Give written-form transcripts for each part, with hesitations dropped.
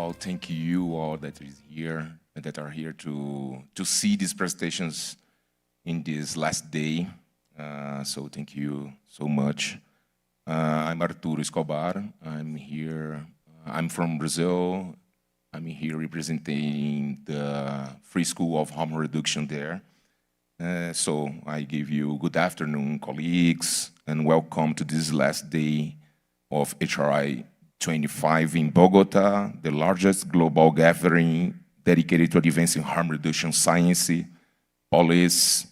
all, thank you all that is here and that are here to see these presentations in this last day. So thank you so much. I'm Arturo Escobar. I'm here. I'm from Brazil. I'm here representing the Free School of Harm Reduction there. So I give you good afternoon, colleagues, and welcome to this last day of HR25 in Bogotá, the largest global gathering dedicated to advancing harm reduction science, policy,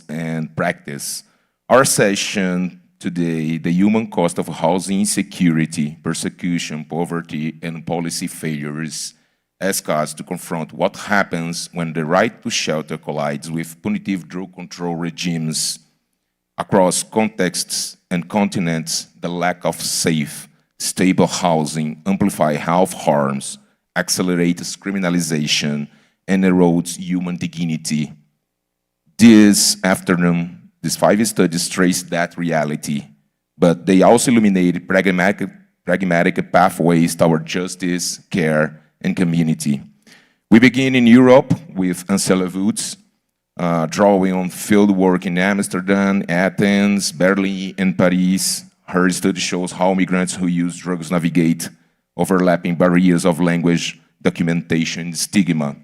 and practice. Our session today, the human cost of housing insecurity, persecution, poverty, and policy failures, asks us to confront what happens when the right to shelter collides with punitive drug control regimes. Across contexts and continents, the lack of safe, stable housing amplifies health harms, accelerates criminalization, and erodes human dignity. This afternoon, these 5 studies trace that reality, but they also illuminate pragmatic pathways toward justice, care, and community. We begin in Europe with Ancella Voets, drawing on field work in Amsterdam, Athens, Berlin, and Paris. Her study shows how migrants who use drugs navigate overlapping barriers of language, documentation, and stigma.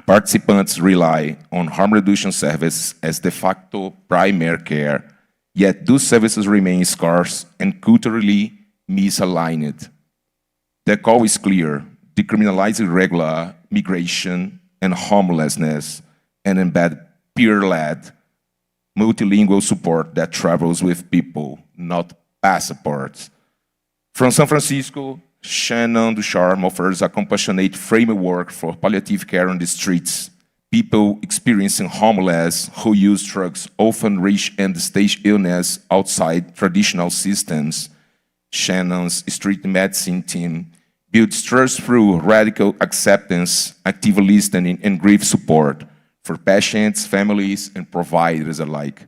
Participants rely on harm reduction services as de facto primary care, yet those services remain scarce and culturally misaligned. The call is clear: decriminalize irregular migration and homelessness, and embed peer-led, multilingual support that travels with people, not passports. From San Francisco, Shannon Ducharme offers a compassionate framework for palliative care on the streets. People experiencing homeless who use drugs often reach end-stage illness outside traditional systems. Shannon's street medicine team builds trust through radical acceptance, active listening, and grief support for patients, families, and providers alike.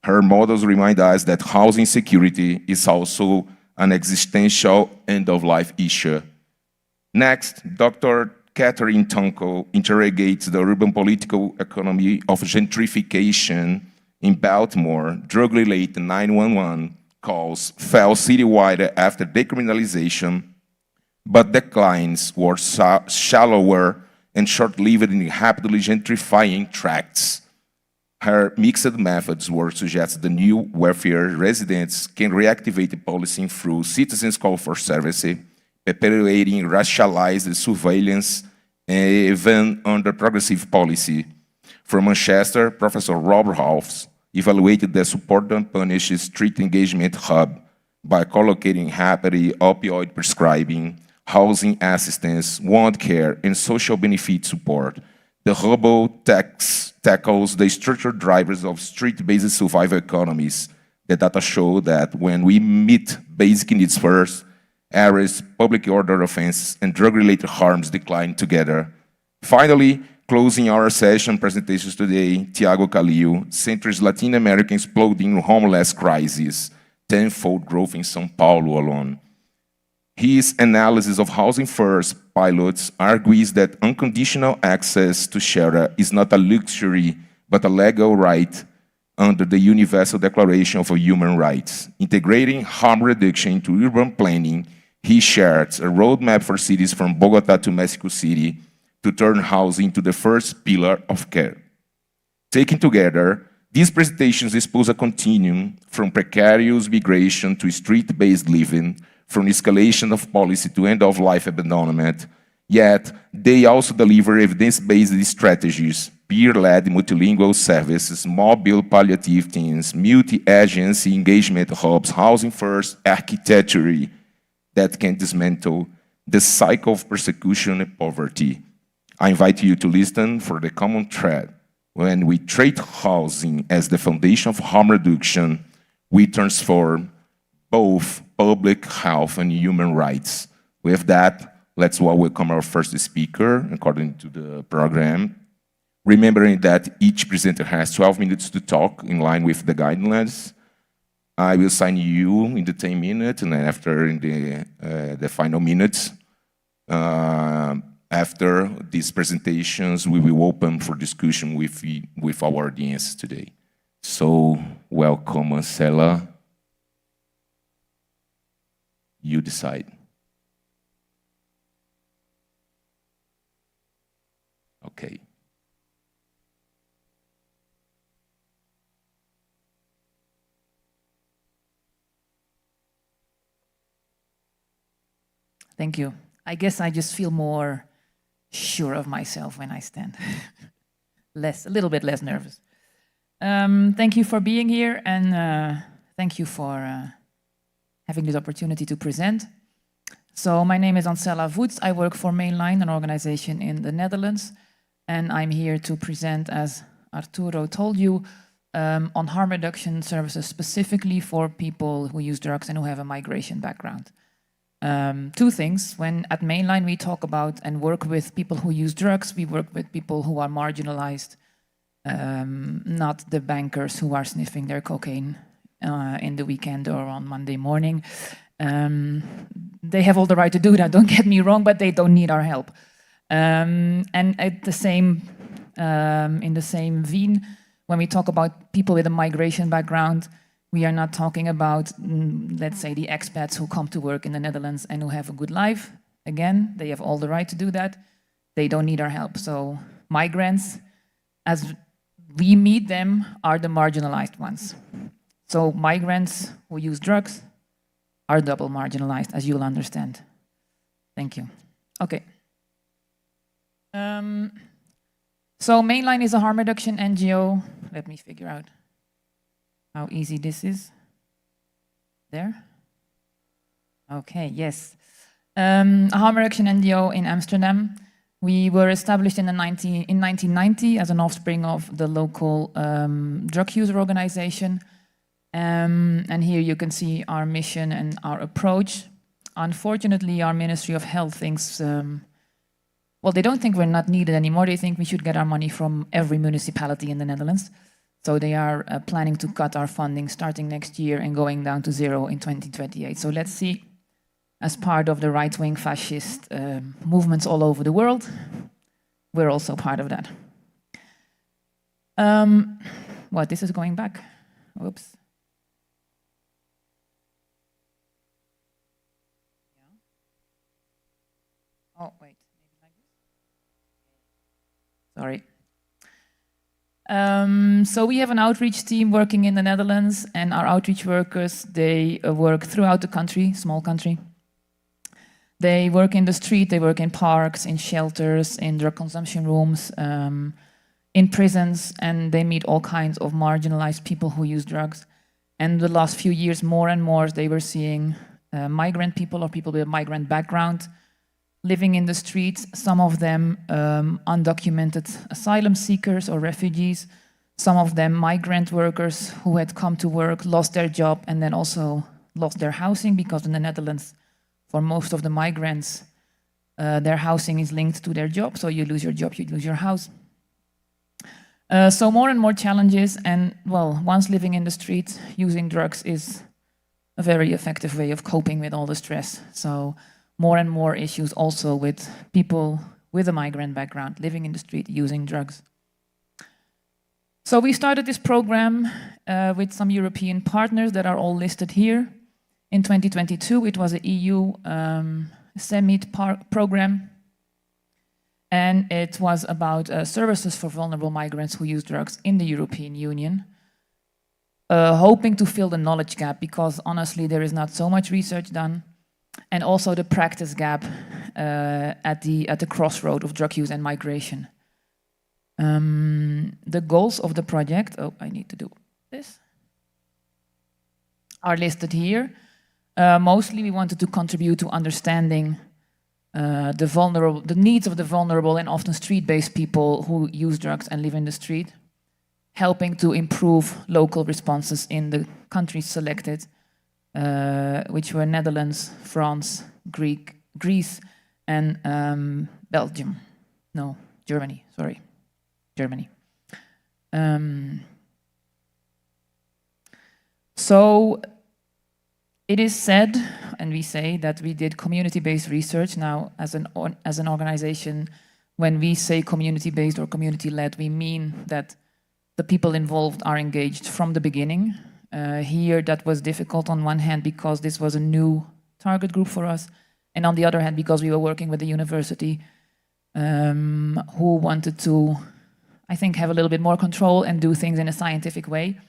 Her models remind us that housing security is also an existential end-of-life issue. Next, Dr. Catherine Tomko interrogates the urban political economy of gentrification in Baltimore. Drug-related 911 calls fell citywide after decriminalization, but declines were shallower and short-lived in rapidly gentrifying tracts. Her mixed methods work suggests the new welfare residents can reactivate policing through citizens' call for service, perpetuating racialized surveillance, even under progressive policy. From Manchester, Professor Rob Rolfs evaluated the Support and Punish Street Engagement Hub by collocating rapid opioid prescribing, housing assistance, wound care, and social benefit support. The hub tackles the structural drivers of street-based survival economies. The data show that when we meet basic needs first, arrests, public order offenses, and drug-related harms decline together. Finally, closing our session presentations today, Thiago Calil, centers Latin American exploding homeless crisis, tenfold growth in São Paulo alone. His analysis of Housing First pilots argues that unconditional access to shelter is not a luxury, but a legal right under the Universal Declaration of Human Rights. Integrating harm reduction into urban planning, he shares a roadmap for cities from Bogotá to Mexico City to turn housing into the first pillar of care. Taken together, these presentations expose a continuum from precarious migration to street-based living, from escalation of policy to end-of-life abandonment, yet they also deliver evidence-based strategies, peer-led multilingual services, mobile palliative teams, multi-agency engagement hubs, housing-first architecture that can dismantle the cycle of persecution and poverty. I invite you to listen for the common thread. When we treat housing as the foundation of harm reduction, we transform both public health and human rights. With that, let's welcome our first speaker, according to the program. Remembering that each presenter has 12 minutes to talk in line with the guidelines. I will sign you in the 10 minutes, and then after in the final minutes, After these presentations, we will open for discussion with our audience today. So, welcome, Ancella. You decide. Okay. Thank you. I guess I just feel more sure of myself when I stand. A little bit less nervous. Thank you for being here, and thank you for having this opportunity to present. So my name is Ancella Voets. I work for Mainline, an organization in the Netherlands, and I'm here to present, as Arturo told you, on harm reduction services specifically for people who use drugs and who have a migration background. Two things. When at Mainline we talk about and work with people who use drugs, we work with people who are marginalized, not the bankers who are sniffing their cocaine in the weekend or on Monday morning. They have all the right to do that, don't get me wrong, but they don't need our help. And at the same, in the same vein, when we talk about people with a migration background, we are not talking about, let's say, the expats who come to work in the Netherlands and who have a good life. Again, they have all the right to do that. They don't need our help. So migrants, as we meet them, are the marginalized ones. So migrants who use drugs are double marginalized, as you'll understand. Thank you. Okay. So Mainline is a harm reduction NGO. Let me figure out how easy this is. There? Okay, yes. A harm reduction NGO in Amsterdam. We were established in 1990 as an offspring of the local drug user organization. And here you can see our mission and our approach. Unfortunately, our Ministry of Health thinks, well, they don't think we're not needed anymore. They think we should get our money from every municipality in the Netherlands. So they are planning to cut our funding starting next year and going down to zero in 2028. So let's see, as part of the right-wing fascist movements all over the world, we're also part of that. What, this is going back? Whoops. Oh, wait, maybe like this? Sorry. So we have an outreach team working in the Netherlands, and our outreach workers, they work throughout the country, small country. They work in the street, they work in parks, in shelters, in drug consumption rooms, in prisons, and they meet all kinds of marginalized people who use drugs. And the last few years, more and more, they were seeing migrant people or people with a migrant background living in the streets, some of them undocumented asylum seekers or refugees, some of them migrant workers who had come to work, lost their job, and then also lost their housing, because in the Netherlands, for most of the migrants, their housing is linked to their job. So you lose your job, you lose your house. So more and more challenges, and well, once living in the street, using drugs is a very effective way of coping with all the stress. So more and more issues also with people with a migrant background living in the street using drugs. So we started this program with some European partners that are all listed here. In 2022, it was an EU CEMIT program, and it was about services for vulnerable migrants who use drugs in the European Union, hoping to fill the knowledge gap, because honestly there is not so much research done, and also the practice gap at the crossroad of drug use and migration. The goals of the project, oh, I need to do this, are listed here. Mostly we wanted to contribute to understanding the needs of the vulnerable and often street-based people who use drugs and live in the street, helping to improve local responses in the countries selected, which were Netherlands, France, Greece, and Belgium. No, Germany, sorry. Germany. So It is said, and we say, that we did community-based research. Now, as an organization, when we say community-based or community-led, we mean that the people involved are engaged from the beginning. Here, that was difficult on one hand because this was a new target group for us, and on the other hand, because we were working with the university who wanted to, I think, have a little bit more control and do things in a scientific way.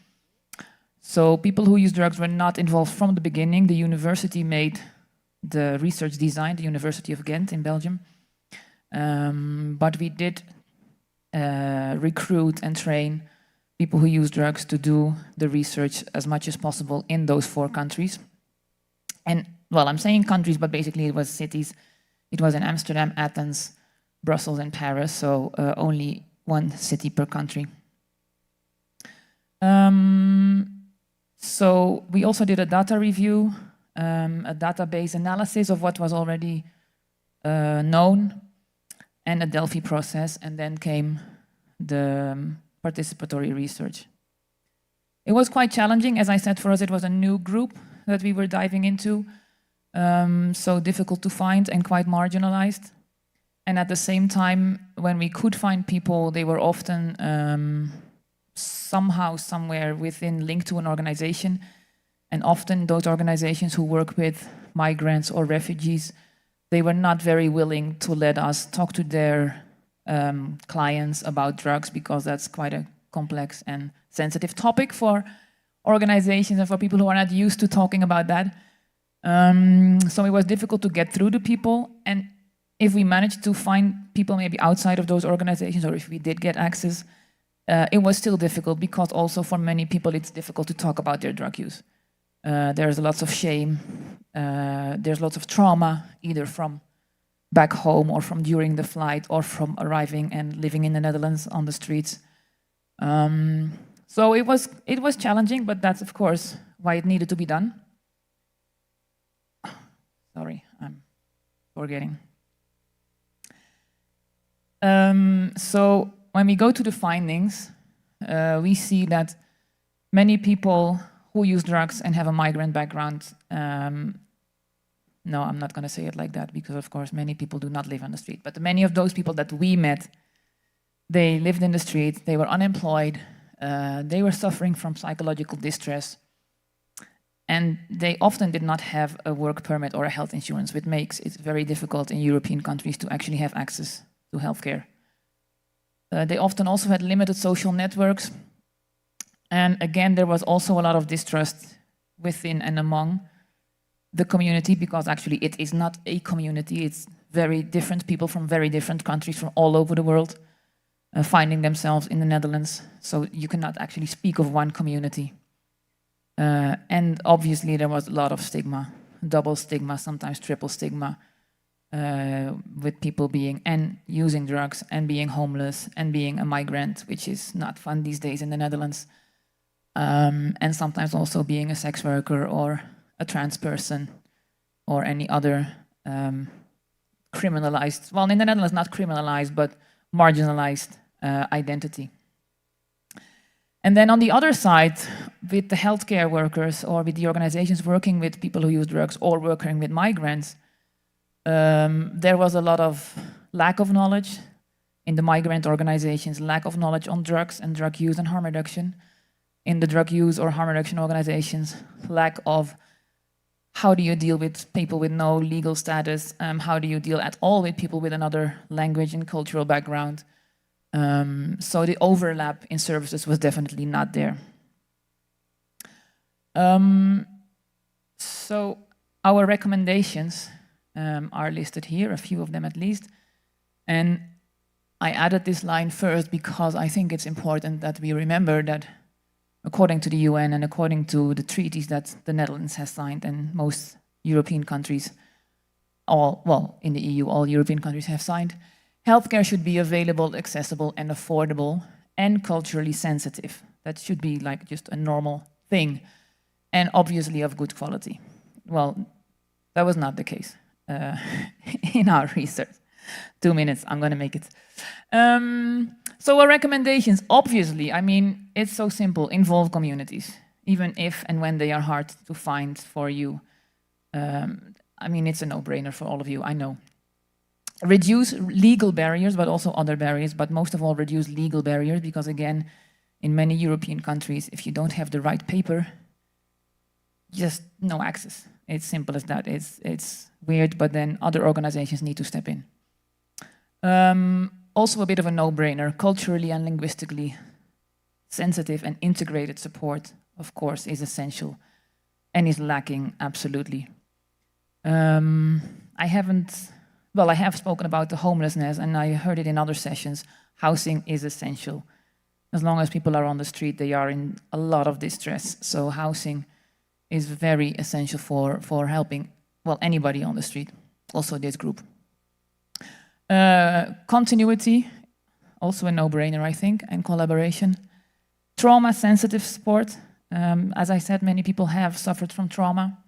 So people who use drugs were not involved from the beginning. The university made the research design, the University of Ghent in Belgium. But we did recruit and train people who use drugs to do the research as much as possible in those 4 countries. And, well, I'm saying countries, but basically it was cities. It was in Amsterdam, Athens, Brussels, and Paris, so only 1 city per country. So we also did a data review, a database analysis of what was already known, and a Delphi process, and then came the participatory research. It was quite challenging. As I said, for us it was a new group that we were diving into, so difficult to find and quite marginalized. And at the same time, when we could find people, they were often somehow, somewhere within linked to an organization. And often those organizations who work with migrants or refugees, they were not very willing to let us talk to their clients about drugs, because that's quite a complex and sensitive topic for organizations and for people who are not used to talking about that. So it was difficult to get through to people. And if we managed to find people maybe outside of those organizations, or if we did get access, it was still difficult, because also for many people it's difficult to talk about their drug use. There's lots of shame, there's lots of trauma, either from back home or from during the flight or from arriving and living in the Netherlands on the streets. So it was challenging, but that's of course why it needed to be done. Sorry, I'm forgetting. So when we go to the findings, we see that many people who use drugs and have a migrant background, no, I'm not going to say it like that, because of course many people do not live on the street, but many of those people that we met, they lived in the street, they were unemployed, they were suffering from psychological distress, and they often did not have a work permit or a health insurance, which makes it very difficult in European countries to actually have access to healthcare. They often also had limited social networks. And again, there was also a lot of distrust within and among the community, because actually it is not a community. It's very different people from very different countries from all over the world finding themselves in the Netherlands. So you cannot actually speak of one community. And obviously there was a lot of stigma, double stigma, sometimes triple stigma, with people being and using drugs and being homeless and being a migrant, which is not fun these days in the Netherlands. And sometimes also being a sex worker or a trans person or any other criminalized, well, in the Netherlands not criminalized, but marginalized identity. And then on the other side, with the healthcare workers or with the organizations working with people who use drugs or working with migrants, there was a lot of lack of knowledge in the migrant organizations, lack of knowledge on drugs and drug use and harm reduction. In the drug use or harm reduction organizations, lack of how do you deal with people with no legal status, how do you deal at all with people with another language and cultural background. So the overlap in services was definitely not there. So our recommendations are listed here, a few of them at least. And I added this line first because I think it's important that we remember that according to the UN and according to the treaties that the Netherlands has signed and most European countries, in the EU, all European countries have signed, healthcare should be available, accessible and affordable and culturally sensitive. That should be like just a normal thing and obviously of good quality. Well, that was not the case in our research. 2 minutes, I'm gonna make it. So our recommendations, obviously, I mean, it's so simple, involve communities. even if and when they are hard to find for you. I mean, it's a no-brainer for all of you, I know. Reduce legal barriers, but also other barriers, but most of all, reduce legal barriers, because again, in many European countries, if you don't have the right paper, just no access. It's simple as that. It's weird, but then other organizations need to step in. Also a bit of a no-brainer, culturally and linguistically sensitive and integrated support, of course, is essential and is lacking absolutely. I have spoken about the homelessness, and I heard it in other sessions. Housing is essential. As long as people are on the street, they are in a lot of distress. So housing is very essential for helping, well, anybody on the street, also this group. Continuity, also a no-brainer, I think, and collaboration. Trauma-sensitive support. As I said, many people have suffered from trauma,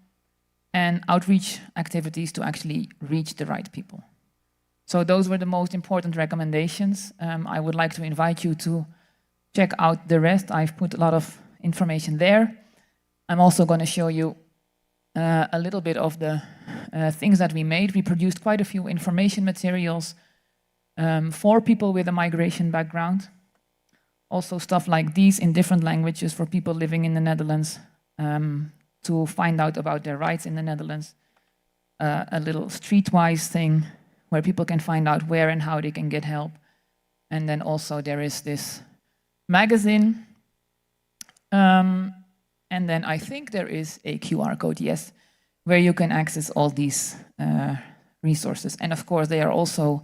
and outreach activities to actually reach the right people. So those were the most important recommendations. I would like to invite you to check out the rest. I've put a lot of information there. I'm also going to show you a little bit of the things that we made. We produced quite a few information materials for people with a migration background. Also stuff like these in different languages for people living in the Netherlands to find out about their rights in the Netherlands. A little streetwise thing where people can find out where and how they can get help. And then also there is this magazine. And then I think there is a QR code, yes, where you can access all these resources. And of course, they are also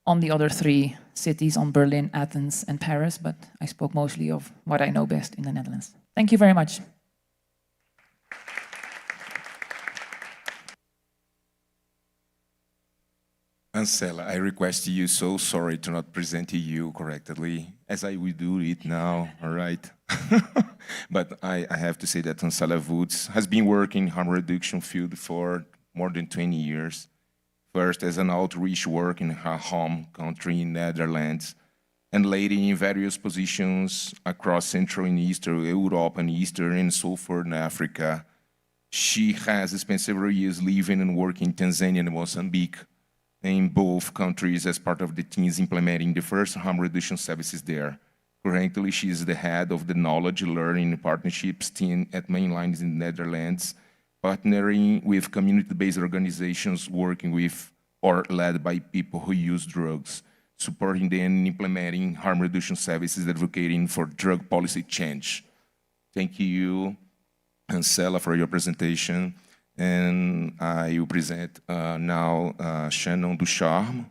on the other 3 cities, on Berlin, Athens, and Paris, but I spoke mostly of what I know best in the Netherlands. Thank you very much. Ancella, I request you, so sorry to not present you correctly, as I will do it now, all right? But I have to say that Ancella Voets has been working in harm reduction field for more than 20 years. First as an outreach work in her home country in Netherlands, and later in various positions across Central and Eastern Europe and Eastern and so forth in Africa. She has spent several years living and working in Tanzania and Mozambique, in both countries as part of the teams implementing the first harm reduction services there. Currently, she is the head of the Knowledge Learning Partnerships team at Mainlines in the Netherlands, partnering with community-based organizations working with or led by people who use drugs, supporting them in implementing harm reduction services, advocating for drug policy change. Thank you, Ancella, for your presentation. And I will present now Shannon Ducharme.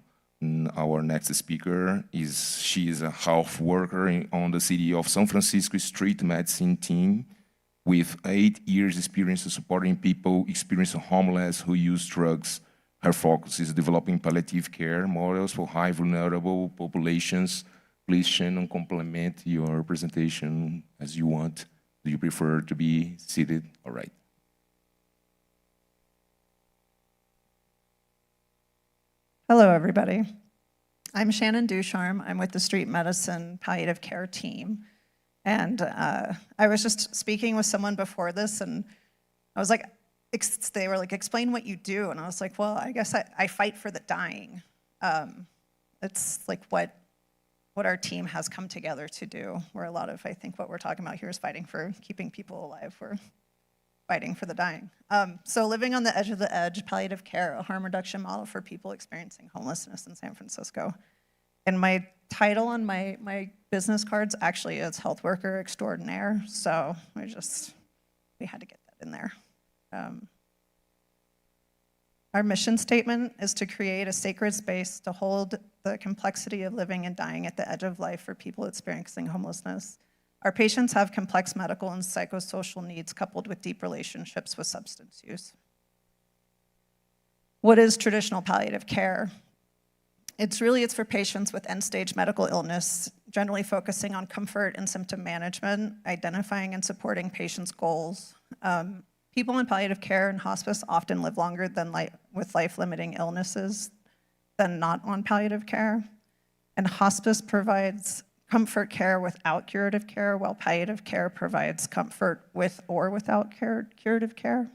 Our next speaker she is a health worker on the City of San Francisco Street Medicine team with 8 years experience supporting people experiencing homeless who use drugs. Her focus is developing palliative care models for high vulnerable populations. Please, Shannon, complement your presentation as you want. Do you prefer to be seated? All right. Hello, everybody. I'm Shannon Ducharme. I'm with the Street Medicine Palliative Care team. And I was just speaking with someone before this, and I was like, they were like, explain what you do. And I was like, well, I guess I fight for the dying. It's like what our team has come together to do, where a lot of, I think, what we're talking about here is fighting for keeping people alive. We're fighting for the dying. So living on the edge, palliative care, a harm reduction model for people experiencing homelessness in San Francisco. And my title on my business cards actually is health worker extraordinaire. So we had to get that in there. Our mission statement is to create a sacred space to hold the complexity of living and dying at the edge of life for people experiencing homelessness. Our patients have complex medical and psychosocial needs coupled with deep relationships with substance use. What is traditional palliative care? It's for patients with end-stage medical illness, generally focusing on comfort and symptom management, identifying and supporting patients' goals. People in palliative care and hospice often live longer with life-limiting illnesses than not on palliative care. And hospice provides comfort care without curative care, while palliative care provides comfort with or without curative care.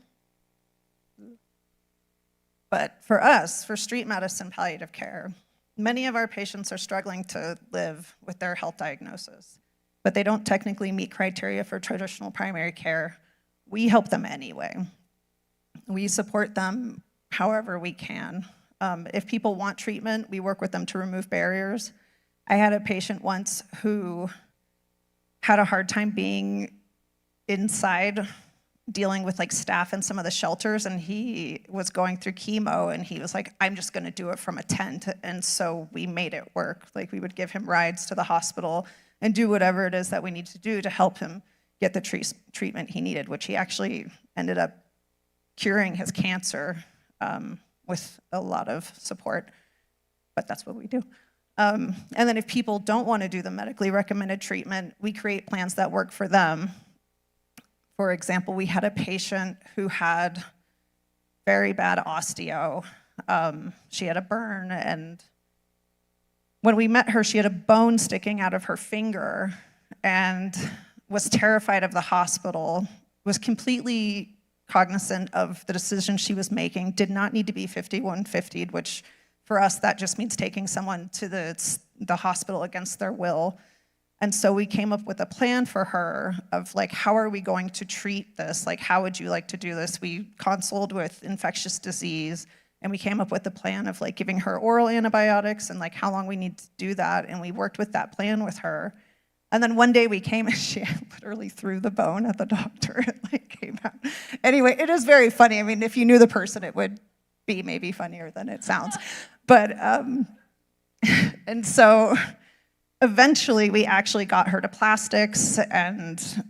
But for us, for street medicine palliative care, many of our patients are struggling to live with their health diagnosis, but they don't technically meet criteria for traditional primary care. We help them anyway. We support them however we can. If people want treatment, we work with them to remove barriers. I had a patient once who had a hard time being inside, dealing with like staff in some of the shelters, and he was going through chemo, and he was like, I'm just gonna do it from a tent. And so we made it work. Like, we would give him rides to the hospital and do whatever it is that we need to do to help him get the treatment he needed, which he actually ended up curing his cancer with a lot of support, but that's what we do. And then if people don't want to do the medically recommended treatment, we create plans that work for them. For example, we had a patient who had very bad osteo. She had a burn, and when we met her, she had a bone sticking out of her finger and was terrified of the hospital, was completely cognizant of the decision she was making, did not need to be 5150'd, which for us, that just means taking someone to the hospital against their will. And so we came up with a plan for her of like, how are we going to treat this? Like, how would you like to do this? We consulted with infectious disease, and we came up with a plan of like giving her oral antibiotics and like how long we need to do that. And we worked with that plan with her. And then one day we came and she literally threw the bone at the doctor. It like came out. Anyway, it is very funny. I mean, if you knew the person, it would be maybe funnier than it sounds. But, and so eventually we actually got her to plastics, and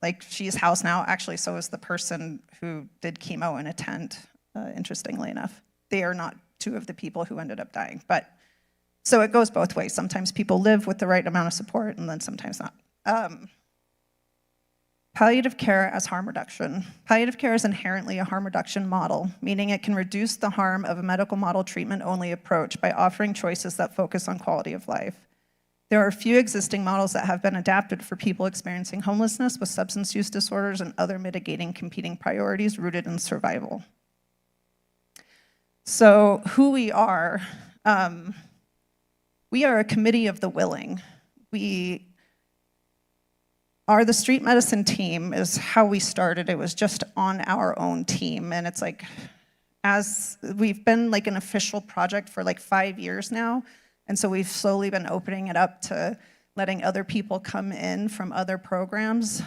like she's housed now. Actually, so is the person who did chemo in a tent, interestingly enough. They are not two of the people who ended up dying, but so it goes both ways. Sometimes people live with the right amount of support, and then sometimes not. Palliative care as harm reduction. Palliative care is inherently a harm reduction model, meaning it can reduce the harm of a medical model treatment-only approach by offering choices that focus on quality of life. There are a few existing models that have been adapted for people experiencing homelessness with substance use disorders and other mitigating competing priorities rooted in survival. So who we are a committee of the willing. We are the street medicine team is how we started. It was just on our own team. And it's like, as we've been like an official project for like 5 years now. And so we've slowly been opening it up to letting other people come in from other programs.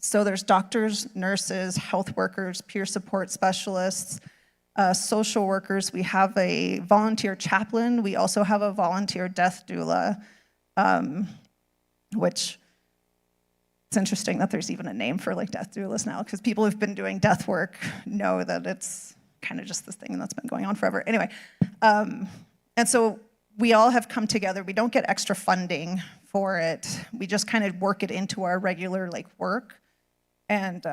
So there's doctors, nurses, health workers, peer support specialists, social workers. We have a volunteer chaplain. We also have a volunteer death doula, which it's interesting that there's even a name for like death doulas now, because people who've been doing death work know that it's kind of just this thing that's been going on forever. Anyway, and so we all have come together. We don't get extra funding for it. We just kind of work it into our regular like work, and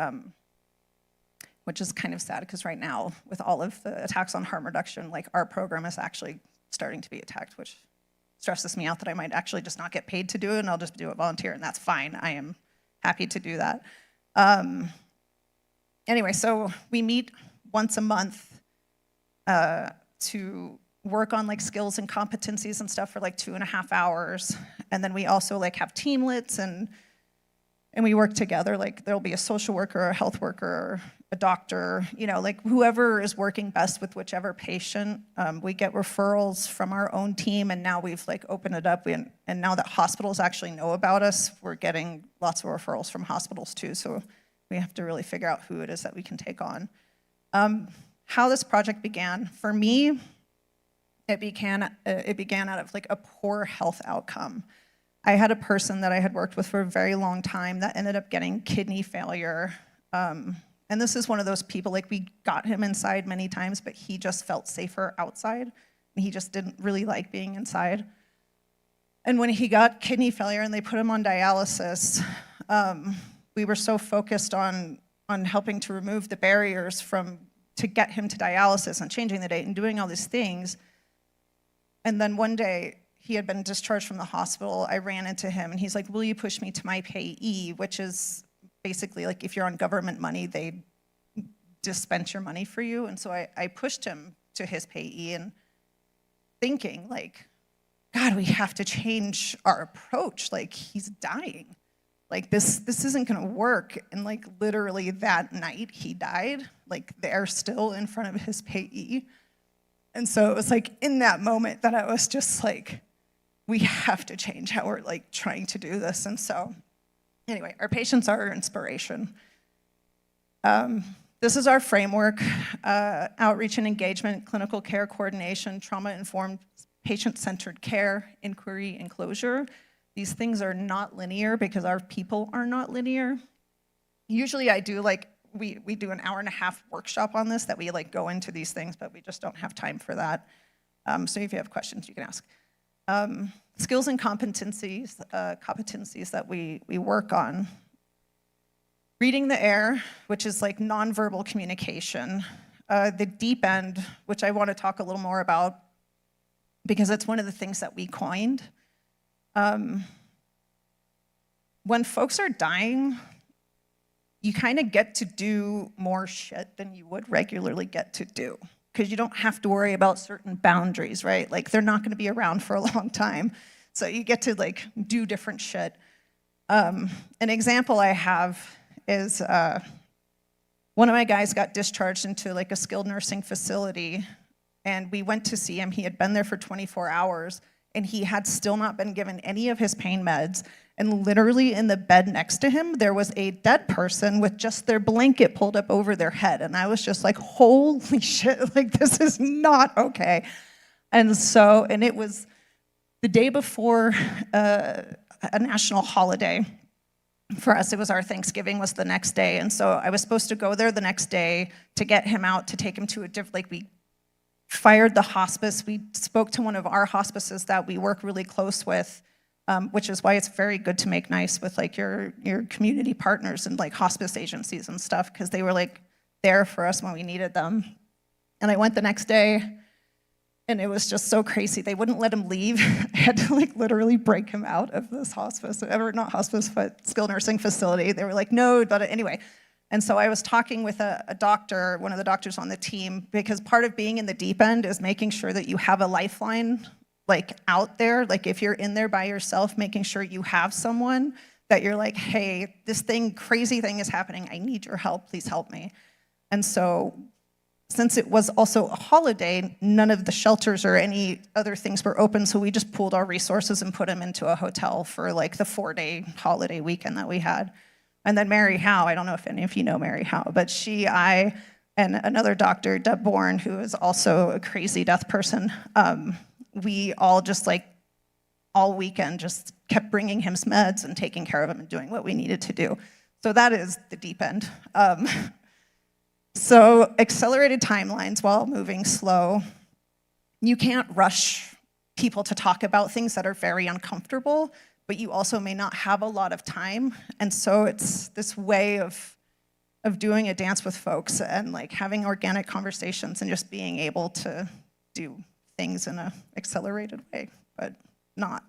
which is kind of sad because right now with all of the attacks on harm reduction, like our program is actually starting to be attacked, which stresses me out that I might actually just not get paid to do it, and I'll just do it volunteer, and that's fine. I am happy to do that. Anyway, so we meet once a month to work on like skills and competencies and stuff for like 2.5 hours. And then we also like have teamlets and we work together. Like there'll be a social worker, a health worker, a doctor, you know, like whoever is working best with whichever patient. We get referrals from our own team, and now we've like opened it up. And now that hospitals actually know about us, we're getting lots of referrals from hospitals too. So we have to really figure out who it is that we can take on. How this project began, for me, it began out of like a poor health outcome. I had a person that I had worked with for a very long time that ended up getting kidney failure. And this is one of those people, like we got him inside many times, but he just felt safer outside. And he just didn't really like being inside. And when he got kidney failure and they put him on dialysis, we were so focused on helping to remove the barriers to get him to dialysis and changing the date and doing all these things. And then one day he had been discharged from the hospital, I ran into him and he's like, will you push me to my payee, which is basically like if you're on government money, they dispense your money for you. And so I pushed him to his payee and thinking like, God, we have to change our approach. Like, he's dying. Like, this isn't gonna work. And like literally that night he died, like there still in front of his payee. And so it was like in that moment that I was just like, we have to change how we're like trying to do this. And so anyway, our patients are our inspiration. This is our framework: outreach and engagement, clinical care coordination, trauma-informed, patient-centered care, inquiry, and closure. These things are not linear because our people are not linear. Usually I do like, we do an 1.5-hour workshop on this that we like go into these things, but we just don't have time for that. So if you have questions, you can ask. Skills and competencies that we work on. Reading the air, which is like nonverbal communication. The deep end, which I want to talk a little more about because it's one of the things that we coined. When folks are dying, you kind of get to do more shit than you would regularly get to do because you don't have to worry about certain boundaries, right? Like, they're not going to be around for a long time. So you get to like do different shit. An example I have is one of my guys got discharged into like a skilled nursing facility, and we went to see him. He had been there for 24 hours, and he had still not been given any of his pain meds. And literally in the bed next to him, there was a dead person with just their blanket pulled up over their head. And I was just like, holy shit, like, this is not okay. And so, and it was the day before a national holiday. For us, it was our Thanksgiving was the next day. And so I was supposed to go there the next day to get him out, to take him to a different, like, we fired the hospice. We spoke to one of our hospices that we work really close with, which is why it's very good to make nice with like your community partners and like hospice agencies and stuff, because they were like there for us when we needed them. And I went the next day, and it was just so crazy. They wouldn't let him leave. I had to like literally break him out of this hospice, or not hospice, but skilled nursing facility. They were like, no, but anyway. And so I was talking with a doctor, one of the doctors on the team, because part of being in the deep end is making sure that you have a lifeline like out there. Like, if you're in there by yourself, making sure you have someone that you're like, hey, this crazy thing is happening. I need your help. Please help me. And so since it was also a holiday, none of the shelters or any other things were open. So we just pooled our resources and put him into a hotel for like the 4-day holiday weekend that we had. And then Mary Howe, I don't know if any of you know Mary Howe, but I, and another doctor, Deb Bourne, who is also a crazy death person, we all just like all weekend just kept bringing him meds and taking care of him and doing what we needed to do. So that is the deep end. So accelerated timelines while moving slow. You can't rush people to talk about things that are very uncomfortable, but you also may not have a lot of time. And so it's this way of doing a dance with folks and like having organic conversations and just being able to do things in an accelerated way, but not.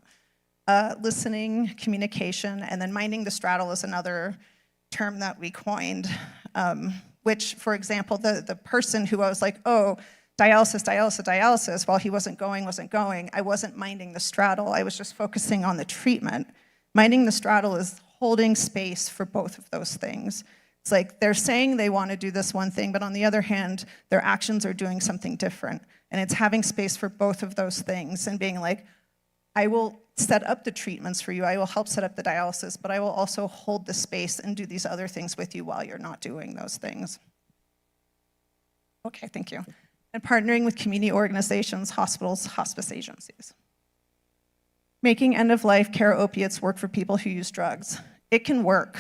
Listening, communication, and then minding the straddle is another term that we coined, which, for example, the person who I was like, oh, dialysis, while he wasn't going, I wasn't minding the straddle. I was just focusing on the treatment. Minding the straddle is holding space for both of those things. It's like they're saying they want to do this one thing, but on the other hand, their actions are doing something different. And it's having space for both of those things and being like, I will set up the treatments for you, I will help set up the dialysis, but I will also hold the space and do these other things with you while you're not doing those things. Okay, thank you. And partnering with community organizations, hospitals, hospice agencies. Making end-of-life care opiates work for people who use drugs. It can work.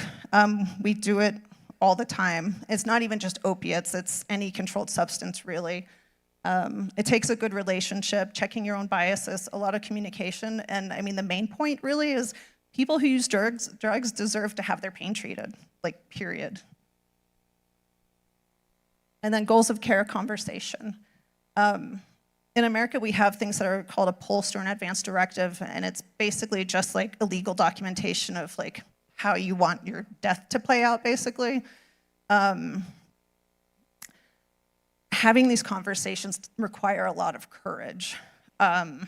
We do it all the time. It's not even just opiates, it's any controlled substance, really. It takes a good relationship, checking your own biases, a lot of communication, and I mean, the main point really is people who use drugs deserve to have their pain treated, like, period. And then goals of care conversation. in America, we have things that are called a pollster and advance directive, and it's basically just like a legal documentation of like how you want your death to play out, basically. Having these conversations require a lot of courage. And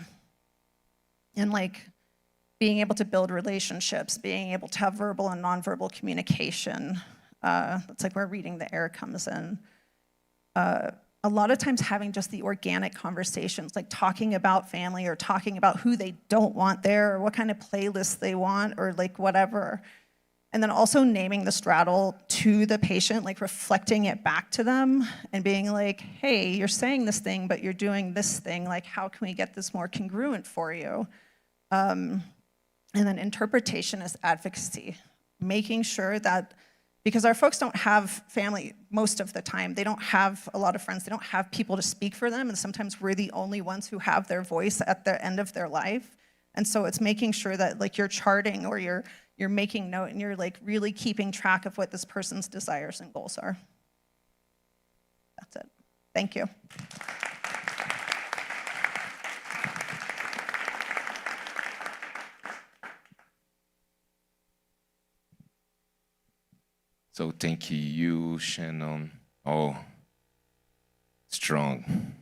like being able to build relationships, being able to have verbal and nonverbal communication. That's like where reading the air comes in. A lot of times having just the organic conversations, like talking about family or talking about who they don't want there or what kind of playlist they want or like whatever. And then also naming the straddle to the patient, like reflecting it back to them and being like, hey, you're saying this thing, but you're doing this thing. Like, how can we get this more congruent for you? And then interpretation is advocacy, making sure that, because our folks don't have family most of the time. They don't have a lot of friends. They don't have people to speak for them. And sometimes we're the only ones who have their voice at the end of their life. And so it's making sure that like you're charting or you're making note and you're like really keeping track of what this person's desires and goals are. That's it. Thank you. So thank you, Shannon. Oh, strong.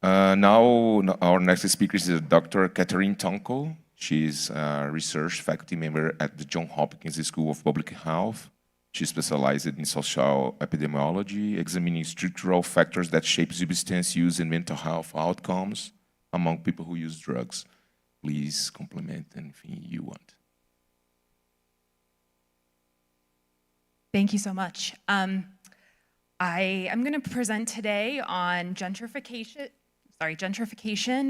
Now our next speaker is Dr. Catherine Tomko. She's a research faculty member at the Johns Hopkins School of Public Health. She specialized in social epidemiology, examining structural factors that shape substance use and mental health outcomes among people who use drugs. Please complement anything you want. Thank you so much. I am going to present today on gentrification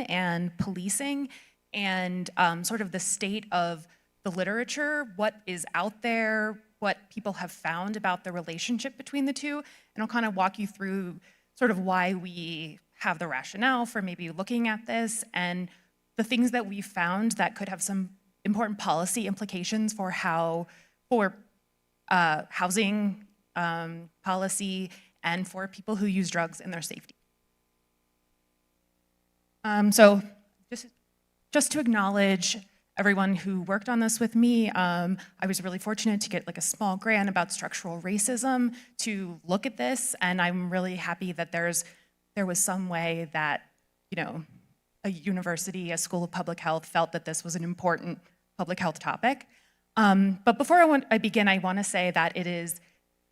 and policing and sort of the state of the literature, what is out there, what people have found about the relationship between the two, and I'll kind of walk you through sort of why we have the rationale for maybe looking at this and the things that we found that could have some important policy implications for housing policy and for people who use drugs and their safety. So just to acknowledge everyone who worked on this with me, I was really fortunate to get like a small grant about structural racism to look at this, and I'm really happy that there was some way that, you know, a university, a school of public health felt that this was an important public health topic. But before I begin, I want to say that it is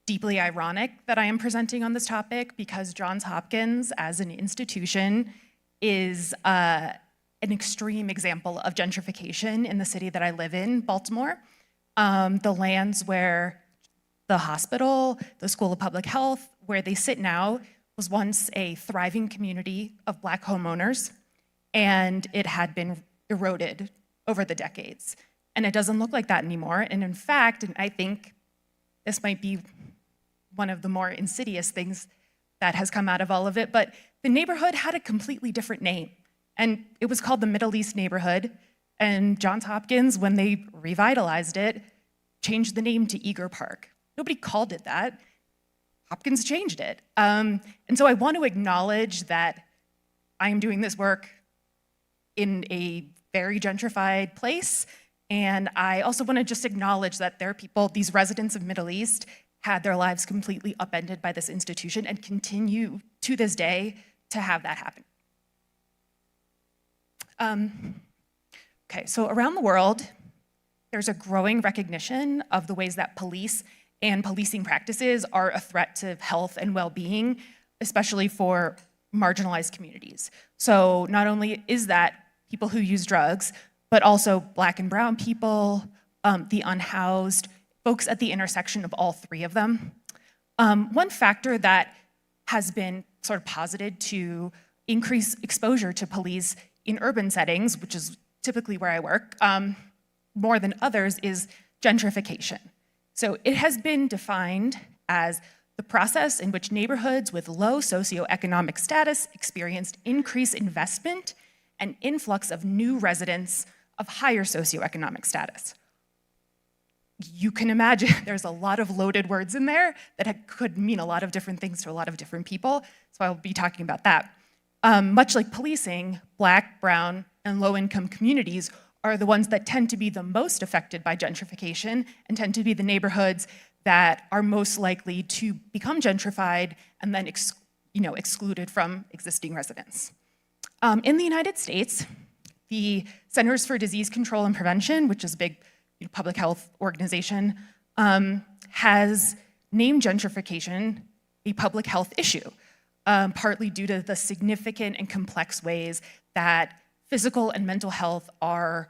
deeply ironic that I am presenting on this topic because Johns Hopkins as an institution is an extreme example of gentrification in the city that I live in, Baltimore. The lands where the hospital, the School of Public Health, where they sit now, was once a thriving community of Black homeowners, and it had been eroded over the decades. And it doesn't look like that anymore. And in fact, and I think this might be one of the more insidious things that has come out of all of it, but the neighborhood had a completely different name. And it was called the Middle East neighborhood. And Johns Hopkins, when they revitalized it, changed the name to Eager Park. Nobody called it that. Hopkins changed it. And so I want to acknowledge that I am doing this work in a very gentrified place. And I also want to just acknowledge that there are people, these residents of Middle East, had their lives completely upended by this institution and continue to this day to have that happen. Okay, so around the world, there's a growing recognition of the ways that police and policing practices are a threat to health and well-being, especially for marginalized communities. So not only is that people who use drugs, but also Black and brown people, the unhoused, folks at the intersection of all three of them. One factor that has been sort of posited to increase exposure to police in urban settings, which is typically where I work, more than others, is gentrification. So it has been defined as the process in which neighborhoods with low socioeconomic status experienced increased investment and influx of new residents of higher socioeconomic status. You can imagine there's a lot of loaded words in there that could mean a lot of different things to a lot of different people, so I'll be talking about that. Much like policing, Black, brown, and low-income communities are the ones that tend to be the most affected by gentrification and tend to be the neighborhoods that are most likely to become gentrified and then excluded from existing residents. In the United States, the Centers for Disease Control and Prevention, which is a big public health organization, has named gentrification a public health issue, partly due to the significant and complex ways that physical and mental health are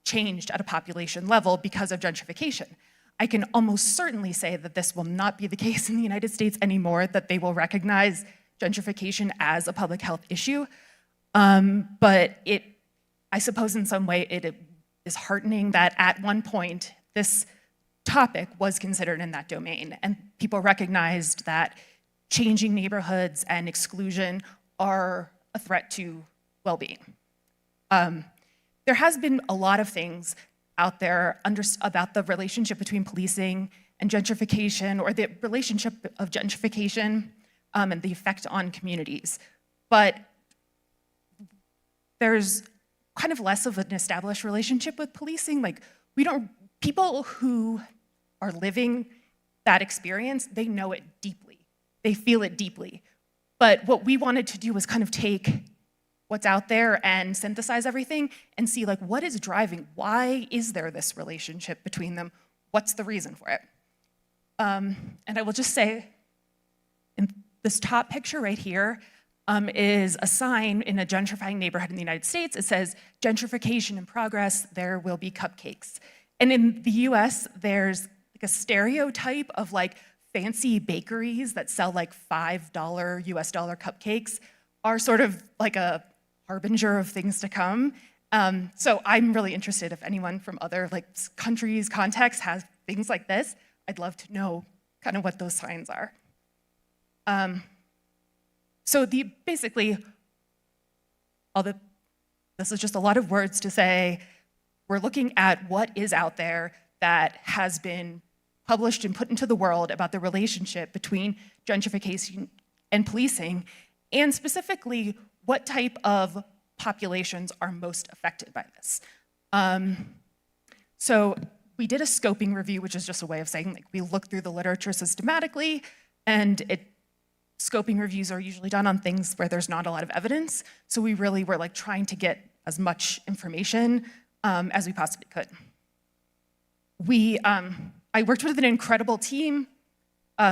changed at a population level because of gentrification. I can almost certainly say that this will not be the case in the United States anymore, that they will recognize gentrification as a public health issue. But I suppose in some way it is heartening that at one point this topic was considered in that domain, and people recognized that changing neighborhoods and exclusion are a threat to well-being. There has been a lot of things out there about the relationship between policing and gentrification, or the relationship of gentrification and the effect on communities. But there's kind of less of an established relationship with policing. Like, people who are living that experience, they know it deeply. They feel it deeply. But what we wanted to do was kind of take what's out there and synthesize everything and see, like, what is driving? Why is there this relationship between them? What's the reason for it? And I will just say, in this top picture right here is a sign in a gentrifying neighborhood in the United States. It says, gentrification in progress, there will be cupcakes. And in the US, there's like a stereotype of like fancy bakeries that sell like $5 US dollar cupcakes are sort of like a harbinger of things to come. So I'm really interested if anyone from other like countries, contexts has things like this. I'd love to know kind of what those signs are. So basically, this is just a lot of words to say, we're looking at what is out there that has been published and put into the world about the relationship between gentrification and policing, and specifically, what type of populations are most affected by this. So we did a scoping review, which is just a way of saying, like, we looked through the literature systematically, and scoping reviews are usually done on things where there's not a lot of evidence. So we really were like trying to get as much information as we possibly could. I worked with an incredible team,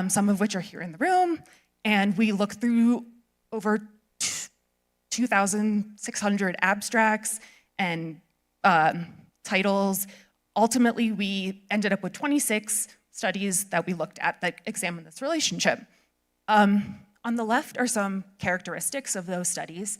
some of which are here in the room, and we looked through over 2,600 abstracts and titles. Ultimately, we ended up with 26 studies that we looked at that examined this relationship. On the left are some characteristics of those studies.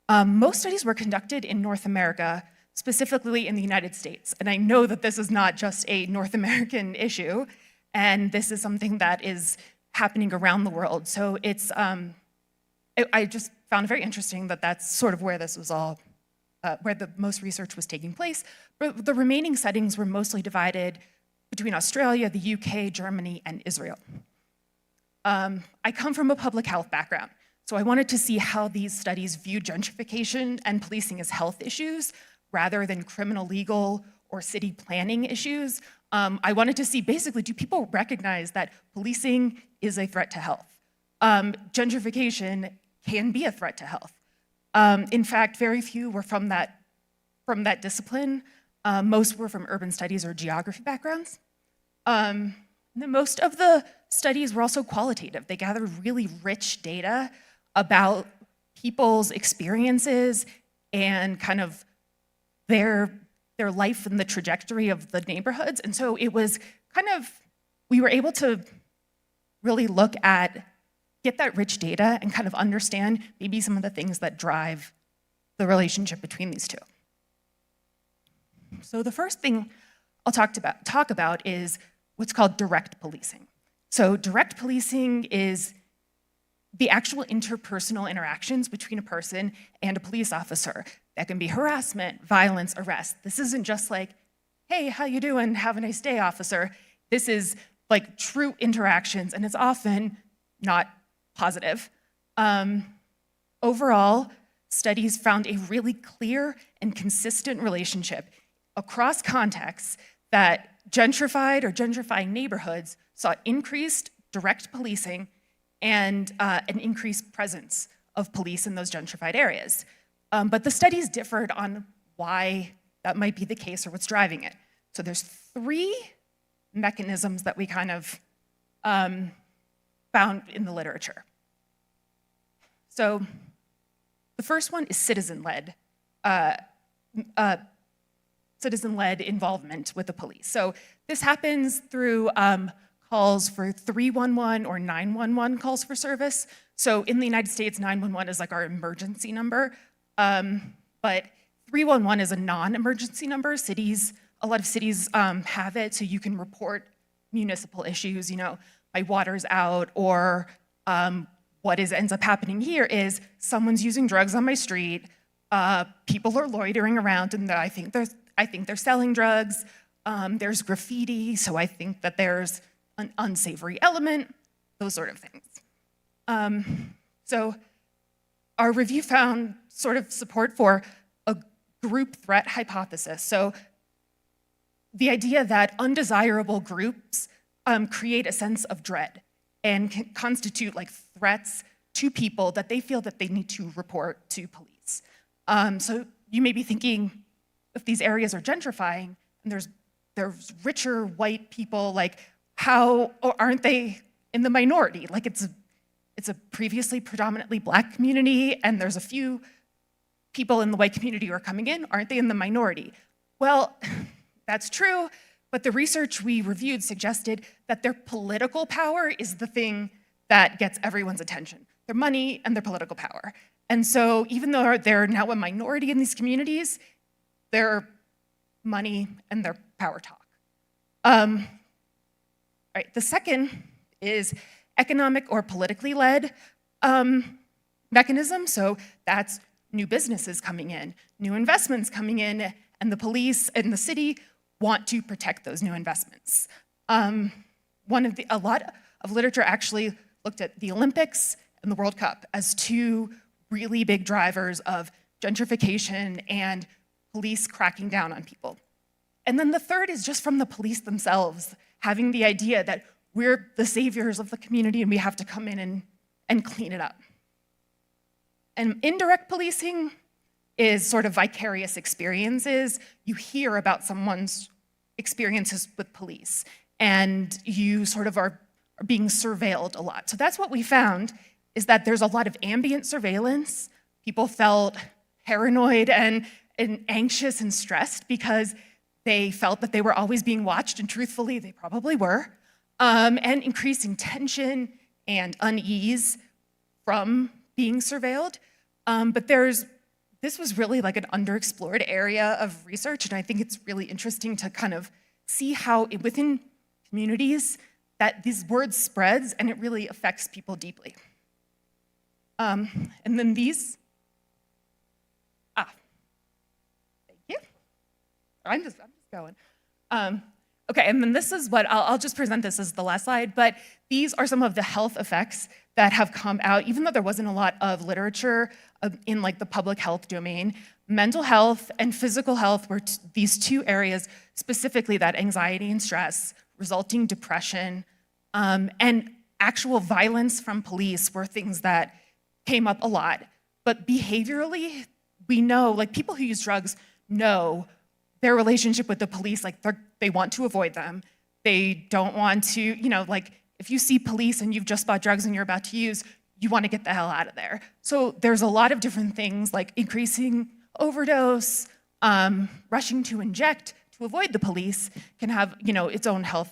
Most studies were conducted in North America, specifically in the United States. And I know that this is not just a North American issue, and this is something that is happening around the world. So I just found it very interesting that that's sort of where this was all, where the most research was taking place. But the remaining settings were mostly divided between Australia, the UK, Germany, and Israel. I come from a public health background, so I wanted to see how these studies viewed gentrification and policing as health issues rather than criminal, legal, or city planning issues. I wanted to see, basically, do people recognize that policing is a threat to health? Gentrification can be a threat to health. In fact, very few were from that discipline. Most were from urban studies or geography backgrounds. Most of the studies were also qualitative. They gathered really rich data about people's experiences and kind of their life and the trajectory of the neighborhoods. And so it was kind of, we were able to really get that rich data and kind of understand maybe some of the things that drive the relationship between these two. So the first thing I'll talk about is what's called direct policing. So direct policing is the actual interpersonal interactions between a person and a police officer. That can be harassment, violence, arrest. This isn't just like, hey, how you doing? Have a nice day, officer. This is like true interactions, and it's often not positive. Overall, studies found a really clear and consistent relationship across contexts that gentrified or gentrifying neighborhoods saw increased direct policing and an increased presence of police in those gentrified areas. But the studies differed on why that might be the case or what's driving it. So there's 3 mechanisms that we kind of found in the literature. So the first one is citizen-led involvement with the police. So this happens through calls for 311 or 911 calls for service. So in the United States, 911 is like our emergency number, but 311 is a non-emergency number. A lot of cities have it, so you can report municipal issues, my water's out, or what ends up happening here is someone's using drugs on my street, people are loitering around, and I think they're selling drugs, there's graffiti, so I think that there's an unsavory element, those sort of things. So our review found sort of support for a group threat hypothesis. So the idea that undesirable groups create a sense of dread and can constitute like threats to people that they feel that they need to report to police. So you may be thinking, if these areas are gentrifying and there's richer white people, like how aren't they in the minority? Like it's a previously predominantly Black community and there's a few people in the white community who are coming in, aren't they in the minority? Well, that's true, but the research we reviewed suggested that their political power is the thing that gets everyone's attention, their money and their political power. And so even though they're now a minority in these communities, their money and their power talk. Right, the second is economic or politically led mechanism. So that's new businesses coming in, new investments coming in, and the police and the city want to protect those new investments. A lot of literature actually looked at the Olympics and the World Cup as 2 really big drivers of gentrification and police cracking down on people. And then the third is just from the police themselves, having the idea that we're the saviors of the community and we have to come in and clean it up. And indirect policing is sort of vicarious experiences. You hear about someone's experiences with police, and you sort of are being surveilled a lot. So that's what we found, is that there's a lot of ambient surveillance. People felt paranoid and anxious and stressed because they felt that they were always being watched, and truthfully, they probably were. And increasing tension and unease from being surveilled. But this was really like an underexplored area of research, and I think it's really interesting to kind of see how within communities that this word spreads and it really affects people deeply. And then these, thank you. I'm just going. Okay, and then this is what, I'll just present this as the last slide, but these are some of the health effects that have come out, even though there wasn't a lot of literature in like the public health domain. Mental health and physical health were these 2 areas, specifically that anxiety and stress, resulting depression, and actual violence from police were things that came up a lot. But behaviorally, we know, like people who use drugs know their relationship with the police, like they want to avoid them. They don't want to, like if you see police and you've just bought drugs and you're about to use, you want to get the hell out of there. So there's a lot of different things like increasing overdose, rushing to inject to avoid the police can have, its own health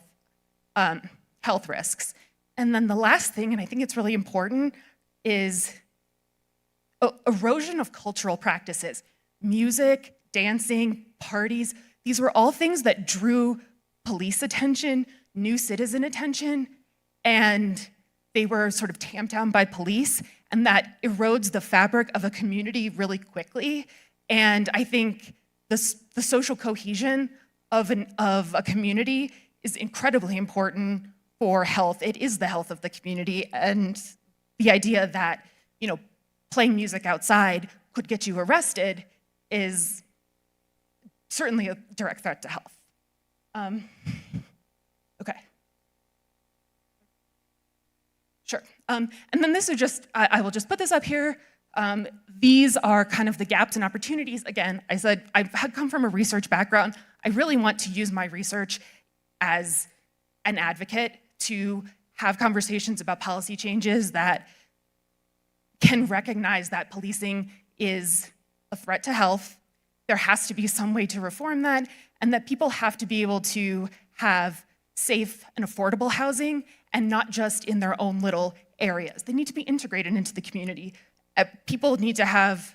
risks. And then the last thing, and I think it's really important, is erosion of cultural practices. Music, dancing, parties, these were all things that drew police attention, new citizen attention, and they were sort of tamped down by police, and that erodes the fabric of a community really quickly. And I think the social cohesion of a community is incredibly important for health. It is the health of the community, and the idea that, playing music outside could get you arrested is certainly a direct threat to health. Okay. Sure. And then this is just, I will just put this up here. These are kind of the gaps and opportunities. Again, I said I've come from a research background. I really want to use my research as an advocate to have conversations about policy changes that can recognize that policing is a threat to health. There has to be some way to reform that, and that people have to be able to have safe and affordable housing, and not just in their own little areas. They need to be integrated into the community. People need to have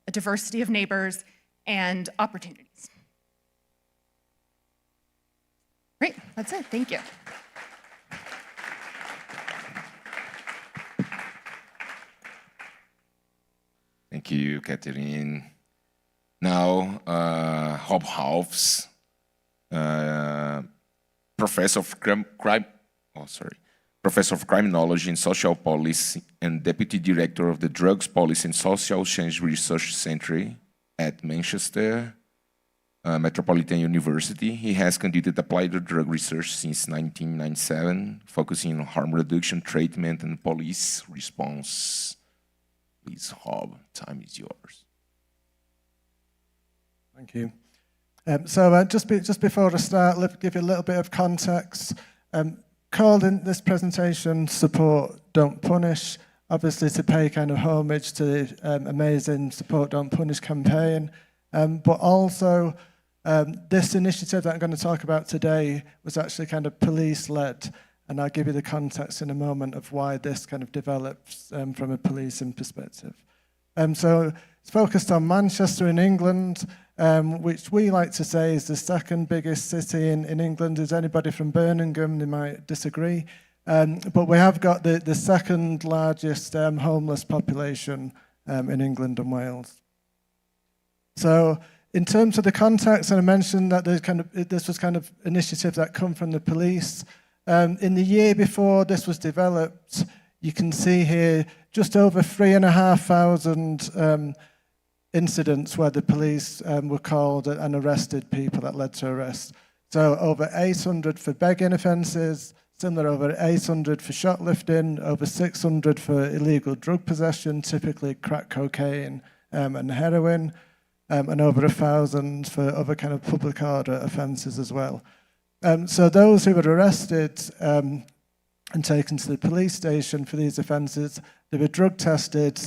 a diversity of neighbors and opportunities. Great, that's it, thank you. Thank you, Catherine. Now, Rob Halfs, Professor of Criminology and Social Policy and Deputy Director of the Drugs Policy and Social Change Research Center at Manchester Metropolitan University. He has conducted applied drug research since 1997, focusing on harm reduction, treatment, and police response. Please, Rob, time is yours. Thank you. Just before I start, let me give you a little bit of context. Called in this presentation, Support, Don't Punish, obviously to pay kind of homage to the amazing Support, Don't Punish campaign, but also this initiative that I'm going to talk about today was actually kind of police-led, and I'll give you the context in a moment of why this kind of develops from a policing perspective. So it's focused on Manchester in England, which we like to say is the second biggest city in England. Is anybody from Birmingham? They might disagree. But we have got the second largest homeless population in England and Wales. So in terms of the context, and I mentioned that this was kind of initiative that come from the police. In the year before this was developed, you can see here just over 3,500 incidents where the police were called and arrested people that led to arrest. So over 800 for begging offences, similar over 800 for shoplifting, over 600 for illegal drug possession, typically crack cocaine and heroin, and over 1,000 for other kind of public order offences as well. So those who were arrested and taken to the police station for these offences, they were drug tested,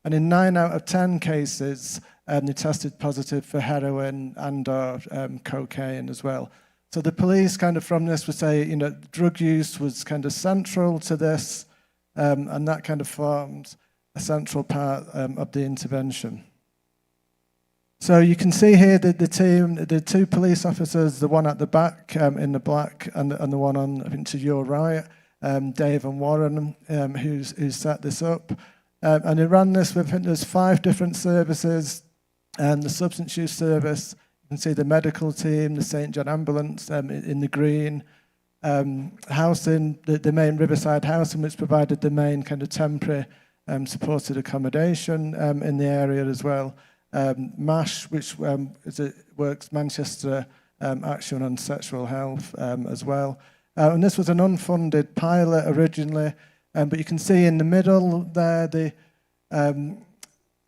and in 9 out of 10 cases, they tested positive for heroin and or cocaine as well. So the police kind of from this would say, you know, drug use was kind of central to this, and that kind of formed a central part of the intervention. So you can see here that the two police officers, the one at the back in the black and the one on, I think, to your right, Dave and Warren, who set this up. And they ran this with, I think there's 5 different services, the substance use service, you can see the medical team, the St. John ambulance in the green, housing, the main Riverside housing, which provided the main kind of temporary supported accommodation in the area as well. MASH, which works Manchester Action on Sexual Health as well. And this was an unfunded pilot originally, but you can see in the middle there the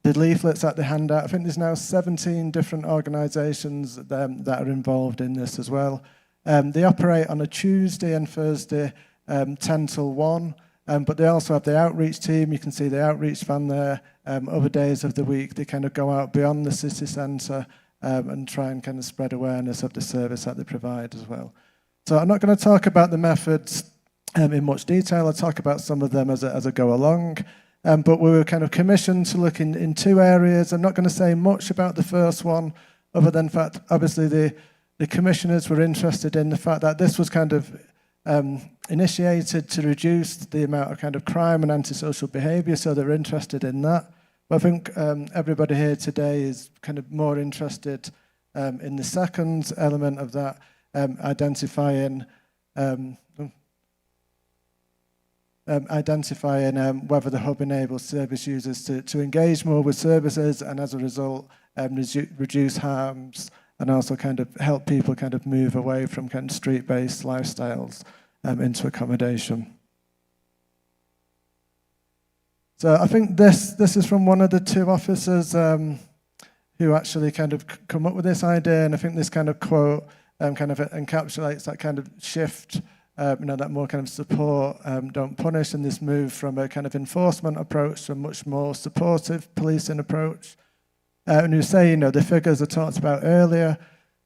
leaflets that they hand out. I think there's now 17 different organisations that are involved in this as well. They operate on a Tuesday and Thursday, 10 till 1. But they also have the outreach team. You can see the outreach van there. Other days of the week, they kind of go out beyond the city centre and try and kind of spread awareness of the service that they provide as well. So I'm not going to talk about the methods in much detail. I'll talk about some of them as I go along. But we were kind of commissioned to look in 2 areas. I'm not going to say much about the first one, other than fact, obviously the commissioners were interested in the fact that this was kind of initiated to reduce the amount of kind of crime and antisocial behaviour, so they're interested in that. But I think everybody here today is kind of more interested in the second element of that, identifying identifying whether the hub enables service users to engage more with services and as a result reduce harms and also kind of help people kind of move away from kind of street-based lifestyles into accommodation. So I think this is from one of the two officers who actually kind of come up with this idea, and I think this kind of quote kind of encapsulates that kind of shift, that more kind of support, don't punish, and this move from a kind of enforcement approach to a much more supportive policing approach. And you say, the figures I talked about earlier,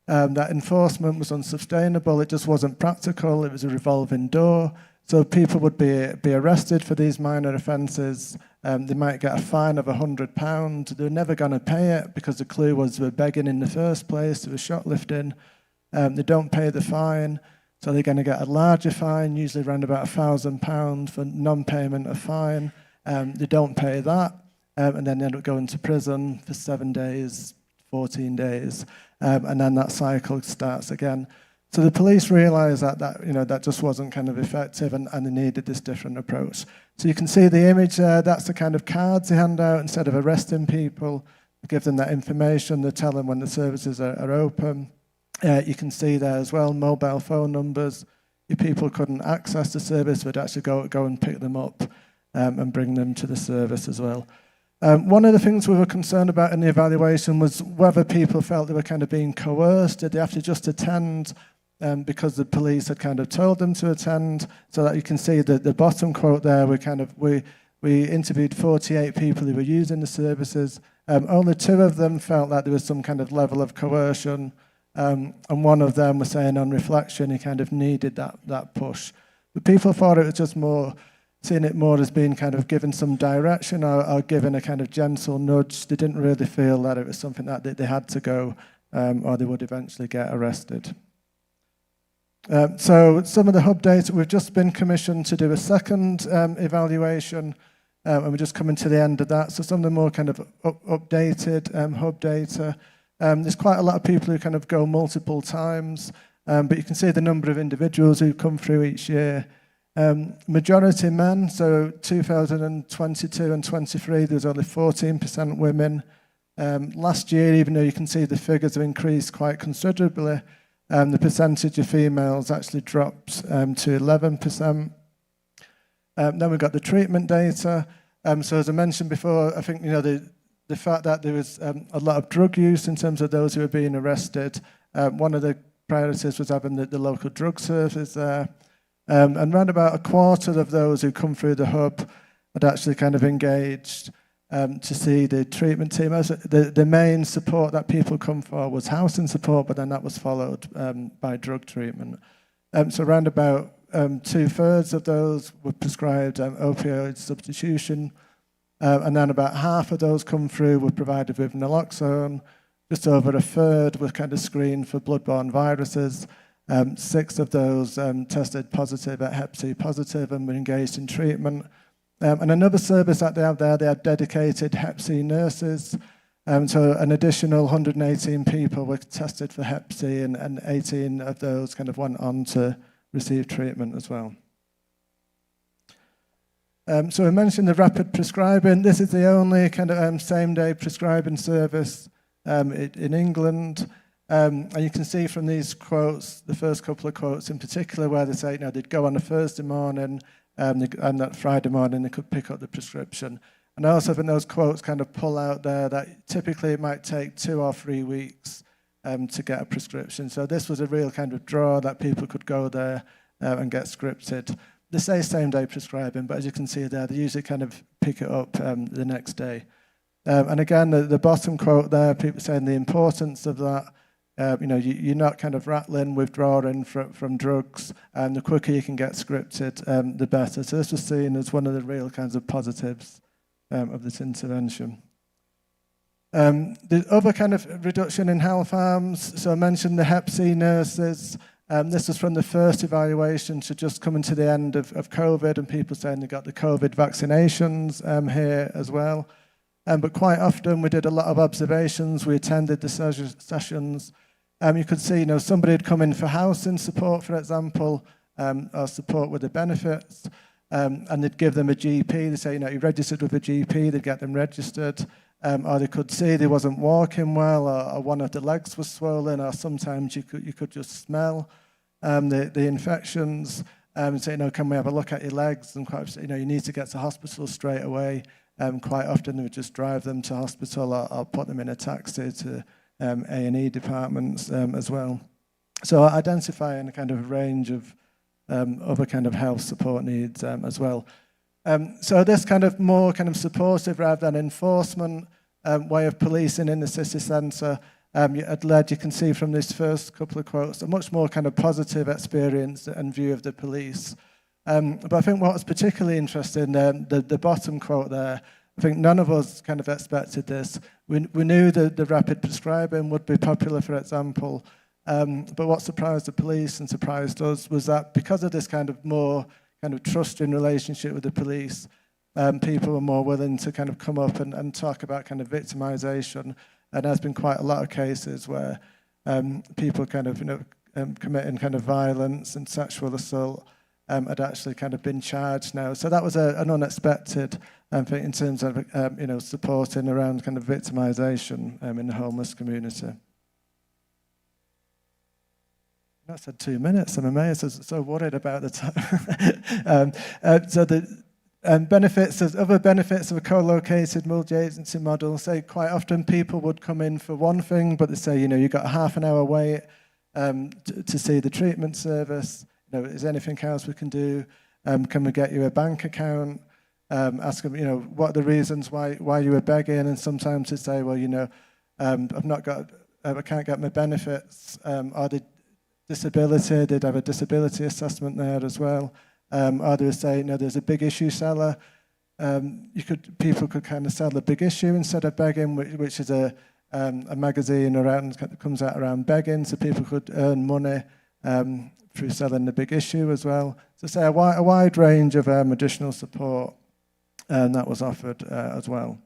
that enforcement was unsustainable, it just wasn't practical, it was a revolving door. So people would be arrested for these minor offences, they might get a fine of £100, they're never going to pay it because the clue was they were begging in the first place, they were shoplifting, they don't pay the fine, so they're going to get a larger fine, usually around about £1,000 for non-payment of fine, they don't pay that, and then they end up going to prison for 7 days, 14 days, and then that cycle starts again. So the police realised that just wasn't kind of effective and they needed this different approach. So you can see the image there, that's the kind of cards they hand out instead of arresting people, give them that information, they tell them when the services are open. You can see there as well, mobile phone numbers. If people couldn't access the service, we'd actually go and pick them up and bring them to the service as well. One of the things we were concerned about in the evaluation was whether people felt they were kind of being coerced. Did they have to just attend because the police had kind of told them to attend? So that you can see that the bottom quote there, we interviewed 48 people who were using the services. Only 2 of them felt that there was some kind of level of coercion. And one of them was saying on reflection he kind of needed that push. But people thought it was just more, seeing it more as being kind of given some direction or given a kind of gentle nudge. They didn't really feel that it was something that they had to go or they would eventually get arrested. So some of the hub data, we've just been commissioned to do a second evaluation and we're just coming to the end of that. So some of the more kind of updated hub data. There's quite a lot of people who kind of go multiple times, but you can see the number of individuals who come through each year. Majority men, so 2022 and 23, there's only 14% women. Last year, even though you can see the figures have increased quite considerably, the percentage of females actually dropped to 11%. Then we've got the treatment data. So as I mentioned before, I think the fact that there was a lot of drug use in terms of those who were being arrested. One of the priorities was having the local drug service there. And around about a quarter of those who come through the hub had actually kind of engaged to see the treatment team. The main support that people come for was housing support, but then that was followed by drug treatment. So around about 2/3 of those were prescribed opioid substitution, and then about half of those come through were provided with naloxone. Just over 1/3 were kind of screened for bloodborne viruses. 6 of those tested positive at Hep C positive and were engaged in treatment. And another service that they have there, they have dedicated Hep C nurses. So an additional 118 people were tested for Hep C and 18 of those kind of went on to receive treatment as well. So we mentioned the rapid prescribing. This is the only kind of same-day prescribing service in England. And you can see from these quotes, the first couple of quotes in particular, where they say, they'd go on a Thursday morning and that Friday morning they could pick up the prescription. And I also think those quotes kind of pull out there that typically it might take 2 or 3 weeks to get a prescription. So this was a real kind of draw that people could go there and get scripted. They say same-day prescribing, but as you can see there, they usually kind of pick it up the next day. And again, the bottom quote there, people saying the importance of that. You're not kind of rattling, withdrawing from drugs, and the quicker you can get scripted, the better. So this was seen as one of the real kinds of positives of this intervention. The other kind of reduction in health harms, so I mentioned the Hep C nurses. This was from the first evaluation to just coming to the end of COVID and people saying they got the COVID vaccinations here as well. But quite often we did a lot of observations, we attended the sessions. You could see, somebody had come in for housing support, for example, or support with the benefits. and they'd give them a GP. They'd say, you know, you're registered with a GP, they'd get them registered. Or they could see they wasn't walking well, or one of the legs was swollen, or sometimes you could just smell the infections. Say, you know, can we have a look at your legs? And quite, you know, you need to get to hospital straight away. Quite often they would just drive them to hospital, or put them in a taxi to A&E departments as well. So identifying a kind of range of other kind of health support needs as well. So this kind of more kind of supportive rather than enforcement way of policing in the city centre had led, you can see from this first couple of quotes, a much more kind of positive experience and view of the police. But I think what was particularly interesting, the bottom quote there, I think none of us kind of expected this. We knew that the rapid prescribing would be popular, for example, but what surprised the police and surprised us was that because of this kind of more kind of trusting relationship with the police, people were more willing to kind of come up and talk about kind of victimization. And there's been quite a lot of cases where people kind of, you know, committing kind of violence and sexual assault had actually kind of been charged now. So that was an unexpected thing in terms of, you know, supporting around kind of victimization in the homeless community. I said 2 minutes. I'm amazed. I was so worried about the time. So the other benefits of a co-located multi-agency model. Say quite often people would come in for one thing, but they say, you know, you've got a half an hour wait to see the treatment service. You know, is there anything else we can do? Can we get you a bank account? Ask them, you know, what are the reasons why you were begging? And sometimes they say, well, you know, I can't get my benefits, or the disability, they'd have a disability assessment there as well. Or they would say, you know, there's a big issue seller. People could kind of sell the big issue instead of begging, which is a magazine that comes out around begging, so people could earn money through selling the big issue as well. So say a wide range of additional support that was offered as well.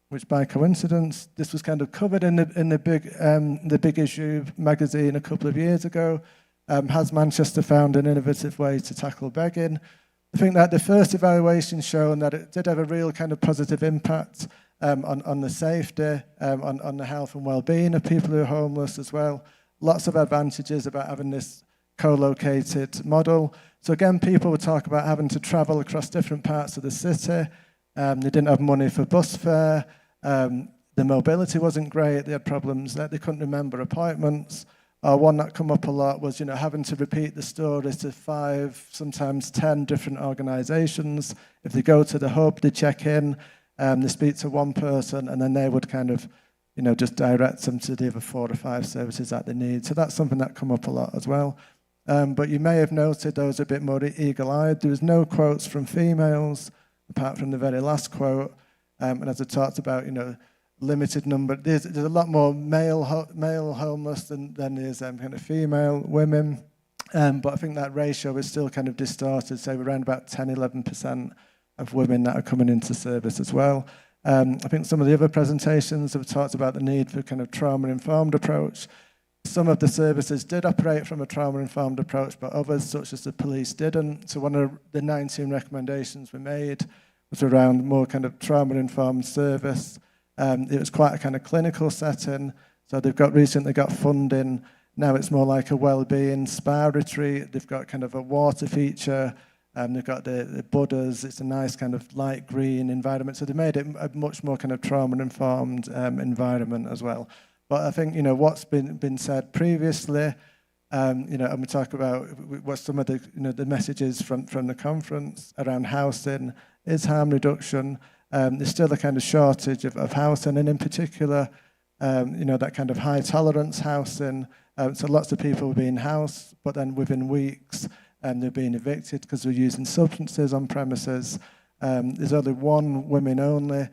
Which by coincidence, this was kind of covered in the Big Issue magazine a couple of years ago. Has Manchester found an innovative way to tackle begging? I think that the first evaluation shown that it did have a real kind of positive impact on the safety, on the health and well-being of people who are homeless as well. Lots of advantages about having this co-located model. So again, people would talk about having to travel across different parts of the city. They didn't have money for bus fare. The mobility wasn't great. They had problems that they couldn't remember appointments. One that come up a lot was, you know, having to repeat the story to 5, sometimes 10 different organisations. If they go to the hub, they check in, they speak to one person, and then they would kind of, you know, just direct them to the other 4 or 5 services that they need. So that's something that come up a lot as well. But you may have noted those a bit more eagle-eyed. There was no quotes from females, apart from the very last quote. And as I talked about, you know, limited number. There's a lot more male homeless than there's kind of female women. But I think that ratio is still kind of distorted. So around about 10-11% of women that are coming into service as well. I think some of the other presentations have talked about the need for kind of trauma-informed approach. Some of the services did operate from a trauma-informed approach, but others, such as the police, didn't. So one of the 19 recommendations we made was around more kind of trauma-informed service. It was quite a kind of clinical setting. So they've recently got funding. Now it's more like a well-being spa retreat. They've got kind of a water feature. They've got the Buddhas. It's a nice kind of light green environment. So they made it a much more kind of trauma-informed environment as well. But I think, you know, what's been said previously, you know, and we talk about what some of the, you know, the messages from the conference around housing is harm reduction. There's still a kind of shortage of housing, and in particular, you know, that kind of high tolerance housing. So lots of people were being housed, but then within weeks, they're being evicted because they're using substances on premises. There's only one women-only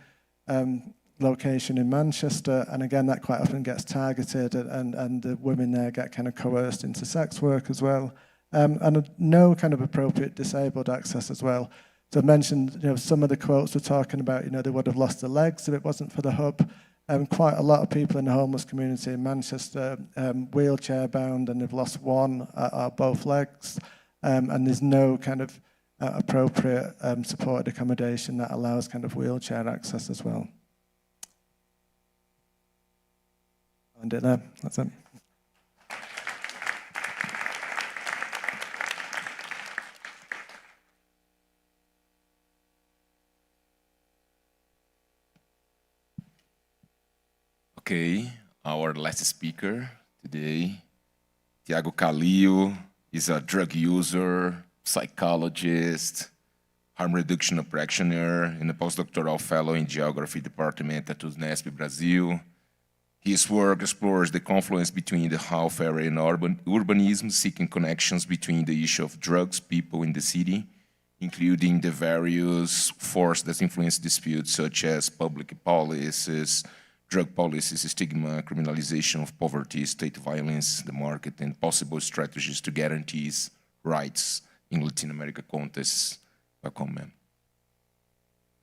location in Manchester, and again, that quite often gets targeted, and the women there get kind of coerced into sex work as well, and no kind of appropriate disabled access as well. So I mentioned, you know, some of the quotes were talking about, you know, they would have lost their legs if it wasn't for the hub. Quite a lot of people in the homeless community in Manchester wheelchair bound, and they've lost one or both legs, and there's no kind of appropriate supported accommodation that allows kind of wheelchair access as well. And it there, that's it. Okay, our last speaker today, Thiago Calil, is a drug user, psychologist, harm reduction practitioner, and a postdoctoral fellow in geography department at UNESP Brazil. His work explores the confluence between the health area and urbanism, seeking connections between the issue of drugs, people in the city, including the various forces that influence disputes such as public policies, drug policies, stigma, criminalization of poverty, state violence, the market, and possible strategies to guarantee rights in Latin America contexts. Welcome, man.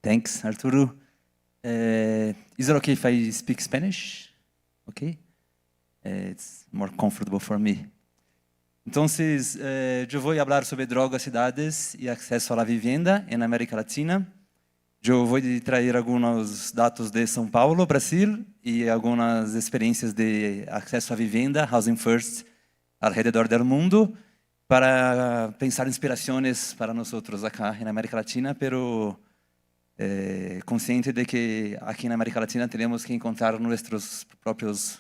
Thanks, Arturo. Is it okay if I speak Spanish? Okay? It's more comfortable for me. Entonces, yo voy a hablar sobre drogas, ciudades y acceso a la vivienda en América Latina. Eu vou trazer alguns dados de São Paulo, Brasil, e algumas experiências de acesso à vivenda, Housing First, ao redor do mundo, para pensar inspirações para nós acá na América Latina, pero consciente de que aqui na América Latina temos que encontrar nossos próprios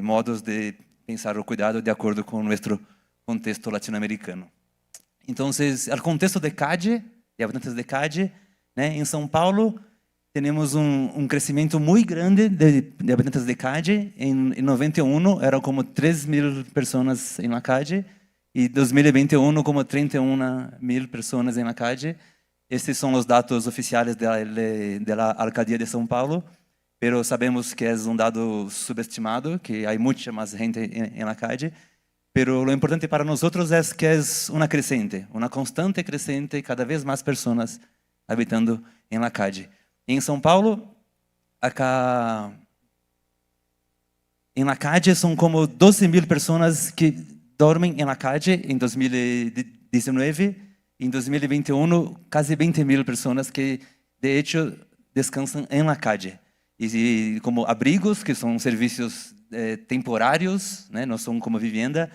modos de pensar o cuidado de acordo com nosso contexto latino-americano. Então, o contexto de CADE, de habitantes de CADE, em São Paulo, temos crescimento muito grande de habitantes de CADE. Em 91, eram como 3.000 pessoas na CADE, e em 2021, como 31.000 pessoas na CADE. Estes são os dados oficiais da alcaldía de São Paulo, mas sabemos que é dado subestimado, que há muita mais gente na CADE. Mas o importante para nós é que é uma constante crescente, cada vez mais pessoas habitando em la CADE. Em São Paulo, acá em la CADE são como 12.000 pessoas que dormem em la CADE em 2019. Em 2021, quase 20.000 pessoas que, de hecho, descansam em la CADE. E como abrigos, que são serviços temporários, né? Não são como vivenda,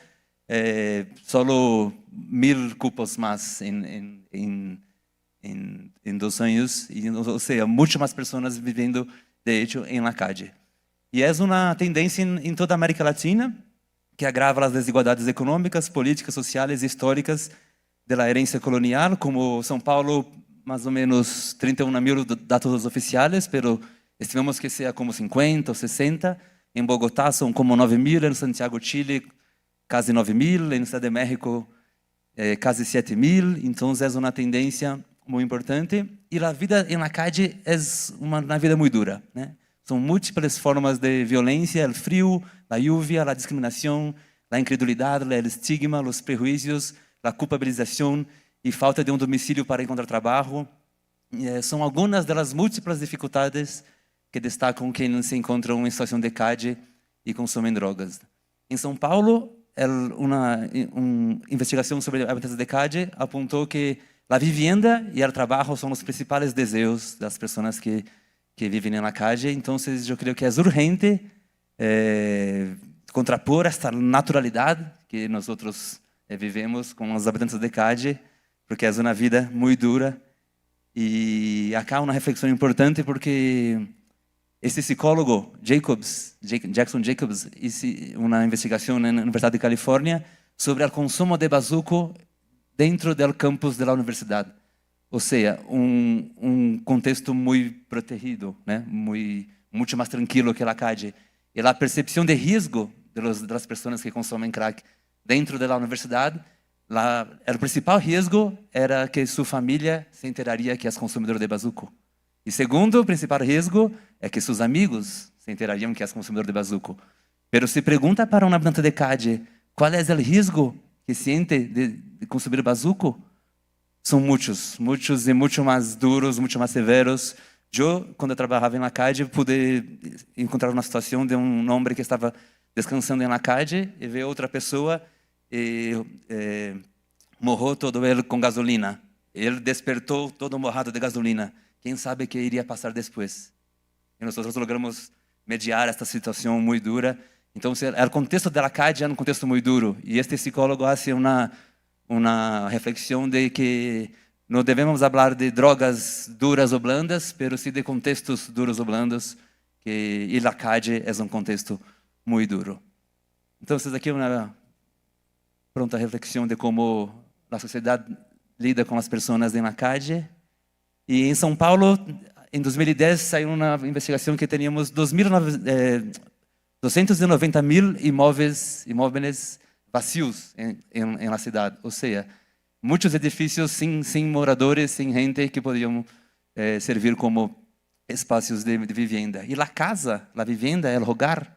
solo 1.000 cupos mais em 2 anos, ou seja, muito mais pessoas vivendo, de hecho, em la CADE. E é uma tendência em toda a América Latina, que agrava as desigualdades econômicas, políticas, sociais e históricas da herência colonial, como São Paulo, mais ou menos 31.000 dados oficiais, mas estimamos que seja como 50 ou 60. Em Bogotá são como 9.000, em Santiago, Chile, quase 9.000, em Cidade de México, quase 7.000. Então, é uma tendência muito importante. E a vida em la CADE é uma vida muito dura, né? São múltiplas formas de violência: o frio, a lluvia, a discriminação, a incredulidade, o estigma, os prejuízos, a culpabilização e falta de domicílio para encontrar trabalho. São algumas das múltiplas dificuldades que destacam quem se encontram em situação de CADE e consomem drogas. Em São Paulo, uma investigação sobre habitantes de CADE apontou que a vivenda e o trabalho são os principais desejos das pessoas que vivem na CADE. Então, eu creio que é urgente contrapor esta naturalidade que nós vivemos com os habitantes de CADE, porque é uma vida muito dura. E acá uma reflexão importante, porque esse psicólogo Jackson Jacobs, uma investigação na Universidade de Califórnia sobre o consumo de bazuco dentro do campus da universidade. Ou seja, contexto muito protegido, né? Muito mais tranquilo que a CADE. E a percepção de risco das pessoas que consomem crack dentro da universidade, o principal risco era que sua família se enteraria que é consumidor de bazuco. E segundo, o principal risco é que seus amigos se enterariam que é consumidor de bazuco. Pero se pergunta para um habitante de CADE qual é o risco que siente de consumir bazuco, são muitos e muito mais duros, muito mais severos. Eu, quando eu trabalhava na CADE, pude encontrar uma situação de um homem que estava descansando na CADE e ver outra pessoa e morreu todo ele com gasolina Ele despertou todo mojado de gasolina. Quem sabe que iria passar depois? E nós logramos mediar esta situação muito dura. Então, o contexto da calle é um contexto muito duro. E este psicólogo faz uma reflexão de que não devemos falar de drogas duras ou blandas, mas sim de contextos duros ou blandos, e a calle é um contexto muito duro. Então, aqui é uma pronta reflexão de como a sociedade lida com as pessoas na calle. E em São Paulo, em 2010, saiu uma investigação que tínhamos 290 mil imóveis vazios em la cidade. Ou seja, muitos edifícios sem moradores, sem gente que podiam servir como espaços de vivienda. E a casa, a vivienda, o hogar,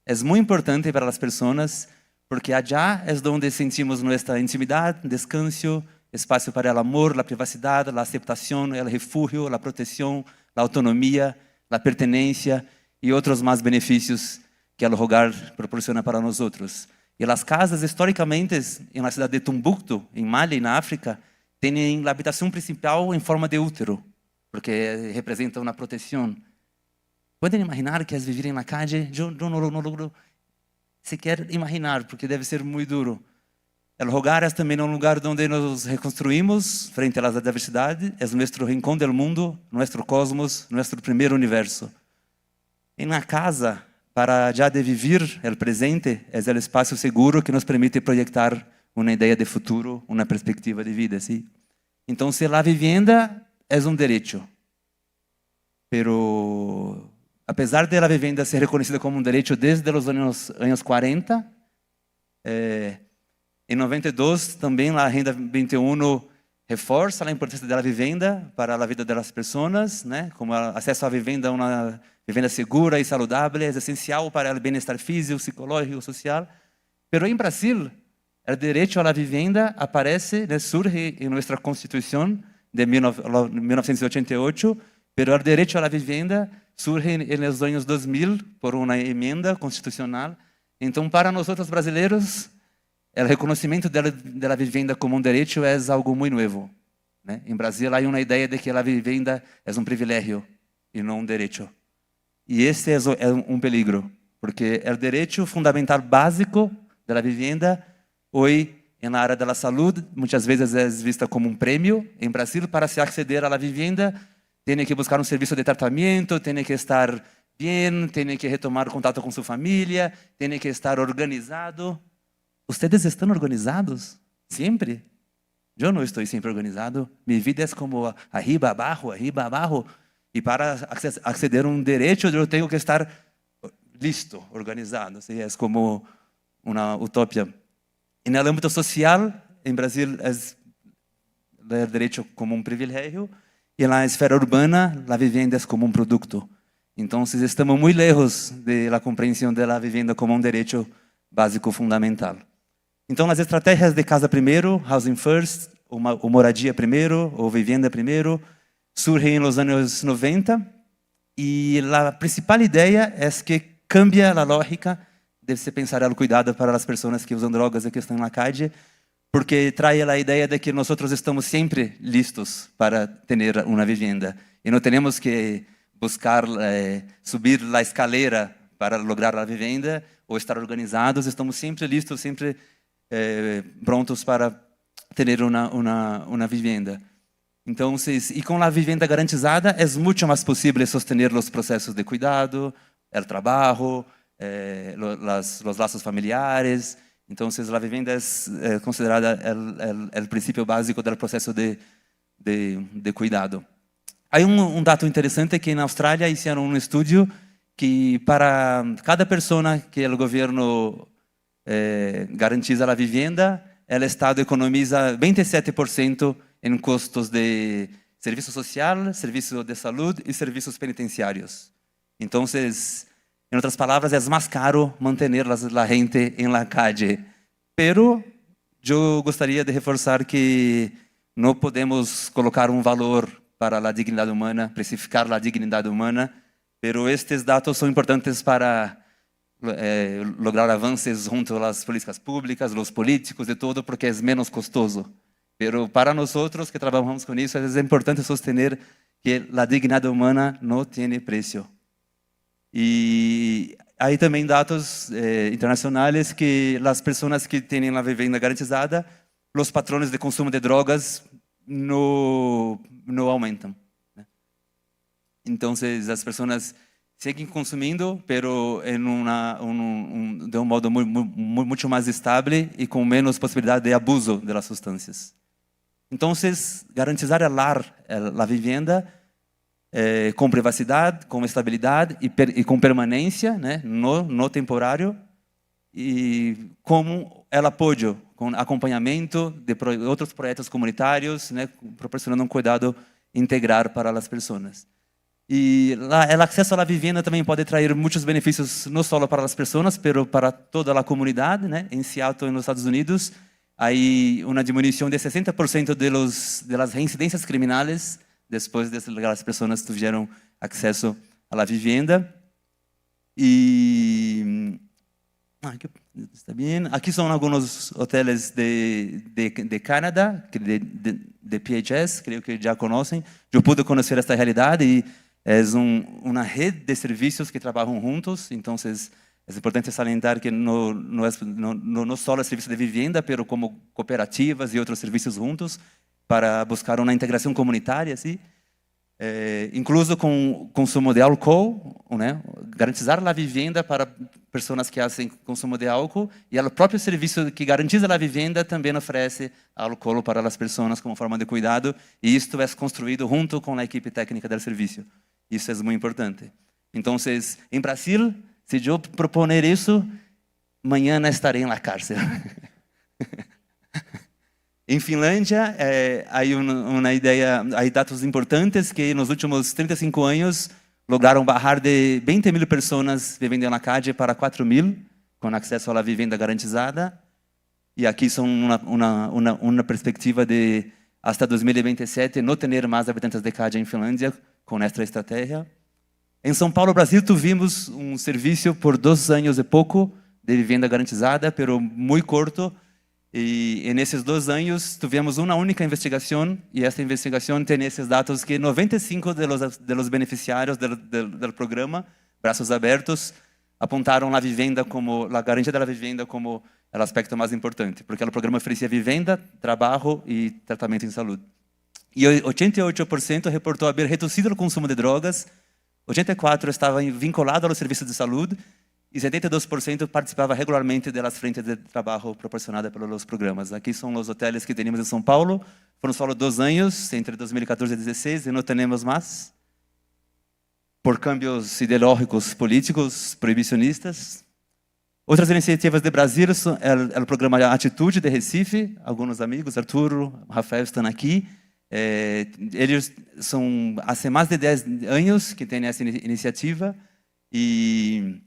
é muito importante para as pessoas, porque allá é onde sentimos nossa intimidade, descanso, espaço para o amor, a privacidade, a aceitação, o refúgio, a proteção, a autonomia, a pertenência e outros mais benefícios que o hogar proporciona para nós outros. E as casas, historicamente, na cidade de Tombuctu, em Mali, na África, têm a habitação principal em forma de útero, porque representa uma proteção. Podem imaginar que é viver na calle? Eu não logro sequer imaginar, porque deve ser muito duro. O hogar é também um lugar onde nos reconstruímos frente às adversidades. É nosso rincão do mundo, nosso cosmos, nosso primeiro universo. E na casa, para já de viver o presente, é o espaço seguro que nos permite projetar uma ideia de futuro, uma perspectiva de vida. ¿sí? Então, a vivienda é um direito. Pero, apesar de a vivienda ser reconhecida como um direito desde os anos 40, em 92 também a Agenda 21 reforça a importância da vivienda para a vida das pessoas, né? Como acesso à vivienda, uma vivienda segura e saudável, é essencial para o bem-estar físico, psicológico, social. Pero em Brasil, o direito à vivienda aparece, né, surge em nossa Constituição de 1988, pero o direito à vivienda surge nos anos 2000 por uma emenda constitucional. Então, para nós outros brasileiros, o reconhecimento da vivienda como um direito é algo muito novo. Né? Em Brasil, há uma ideia de que a vivienda é um privilégio e não um direito. E esse é um peligro, porque o direito fundamental básico da vivienda, hoje, na área da saúde, muitas vezes é vista como um prêmio. Em Brasil, para se acceder à vivienda, tem que buscar um serviço de tratamento, tem que estar bem, tem que retomar contato com sua família, tem que estar organizado. Ustedes estão organizados? Sempre? Eu não estou sempre organizado. Minha vida é como arriba, abaixo, arriba, abaixo. E para acceder a um direito, eu tenho que estar listo, organizado. É como uma utopia. E no âmbito social, em Brasil, é o direito como um privilégio. E na esfera urbana, a vivienda é como um produto. Então, estamos muito lejos da compreensão da vivienda como um direito básico fundamental. Então, as estratégias de casa primeiro, housing first, ou moradia primeiro, ou vivienda primeiro, surgem nos anos 90, e a principal ideia é que cambia a lógica de se pensar no cuidado para as pessoas que usam drogas e que estão na calle, porque traz a ideia de que nós estamos sempre listos para ter uma vivienda, e não temos que buscar subir a escalera para lograr a vivienda, ou estar organizados, estamos sempre listos, sempre prontos para ter uma vivienda. Então, e com a vivienda garantizada, é muito mais possível sostener os processos de cuidado, o trabalho, os laços familiares. Então, a vivienda é considerada o princípio básico do processo de cuidado. Há dado interessante que na Austrália hicieron um estudo que para cada pessoa que o governo garantiza a vivienda, o Estado economiza 27% em custos de serviço social, serviço de saúde e serviços penitenciários. Então, em outras palavras, é mais caro manter a gente em la calle. Pero eu gostaria de reforçar que não podemos colocar um valor para a dignidade humana, precificar a dignidade humana, pero estes dados são importantes para lograr avanços junto às políticas públicas, os políticos e todo, porque é menos custoso. Pero para nosotros que trabajamos con eso, es importante sostener que la dignidad humana no tiene precio. Y hay también datos internacionales que las personas que tienen la vivienda garantizada, los patrones de consumo de drogas no aumentan. Entonces, las personas siguen consumindo, pero de un modo mucho más estable y con menos posibilidad de abuso de las sustancias. Entonces, garantizar la vivienda com privacidade, com estabilidade e com permanência, né, no temporário, e como el apoio, com acompanhamento de outros projetos comunitários, né, proporcionando cuidado integral para as pessoas. E o acesso à vivienda também pode trazer muitos benefícios, não só para as pessoas, mas para toda a comunidade, né? Em Seattle, nos Estados Unidos, há uma diminuição de 60% das reincidências criminais depois de que as pessoas tiveram acesso à vivienda. E está bem. Aqui são alguns hotéis de Canadá, de PHS, creio que já conhecem. Eu pude conhecer esta realidade e é uma rede de serviços que trabalham juntos. Então, é importante salientar que não só o serviço de vivienda, mas como cooperativas e outros serviços juntos, para buscar uma integração comunitária, assim, incluso com consumo de álcool, né? Garantizar a vivienda para pessoas que fazem consumo de álcool, e o próprio serviço que garantiza a vivienda também oferece álcool para as pessoas como forma de cuidado, e isto é construído junto com a equipe técnica do serviço. Isso é muito importante. Então, em Brasil, se eu proponer isso, amanhã estarei na cárcel. Em Finlândia, há uma ideia, há dados importantes que nos últimos 35 anos lograram baixar de 20.000 pessoas vivendo na calle para 4.000, com acesso à vivenda garantizada. E aqui são uma perspectiva de, até 2027, não ter mais habitantes de calle em Finlândia com esta estratégia. Em São Paulo, Brasil, tivemos serviço por 2 anos e pouco de vivenda garantizada, pero muito curto. E nesses 2 anos tivemos uma única investigação, e esta investigação tem esses dados que 95 dos beneficiários do programa Braços Abertos apontaram a vivenda como a garantia da vivenda como o aspecto mais importante, porque o programa oferecia vivenda, trabalho e tratamento em saúde. E 88% reportou haver reduzido o consumo de drogas, 84% estava vinculado aos serviços de saúde, e 72% participava regularmente das frentes de trabalho proporcionadas pelos programas. Aqui são os hotéis que temos em São Paulo. Foram só 2 anos, entre 2014 e 2016, e não temos mais, por cambios ideológicos, políticos, proibicionistas. Outras iniciativas de Brasil são o programa Atitude de Recife. Alguns amigos, Arturo, Rafael, estão aqui. Eles são há mais de 10 anos que têm essa iniciativa, e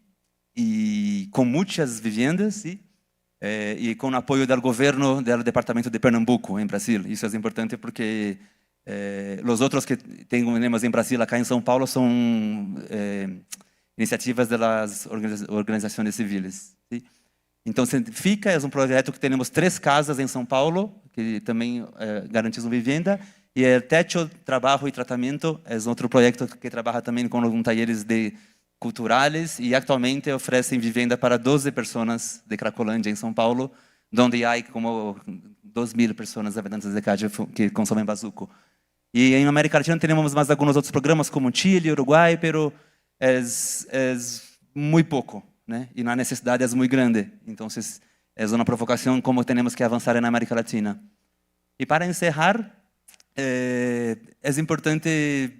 com muitas vivendas e com apoio do governo do departamento de Pernambuco em Brasil. Isso é importante porque os outros que temos em Brasil, acá em São Paulo, são iniciativas das organizações civis. ¿Sí? Então, fica, é projeto que temos 3 casas em São Paulo, que também garantizam vivenda, e o Techo, Trabalho e Tratamento é outro projeto que trabalha também com talleres culturais, e atualmente oferecem vivenda para 12 pessoas de Cracolândia, em São Paulo, onde há como 2.000 pessoas habitantes de calle que consomem bazuco. E em América Latina temos mais alguns outros programas, como Chile, Uruguai, pero é muito pouco, né? E a necessidade é muito grande. Então, é uma provocação como temos que avançar na América Latina. E para encerrar, é importante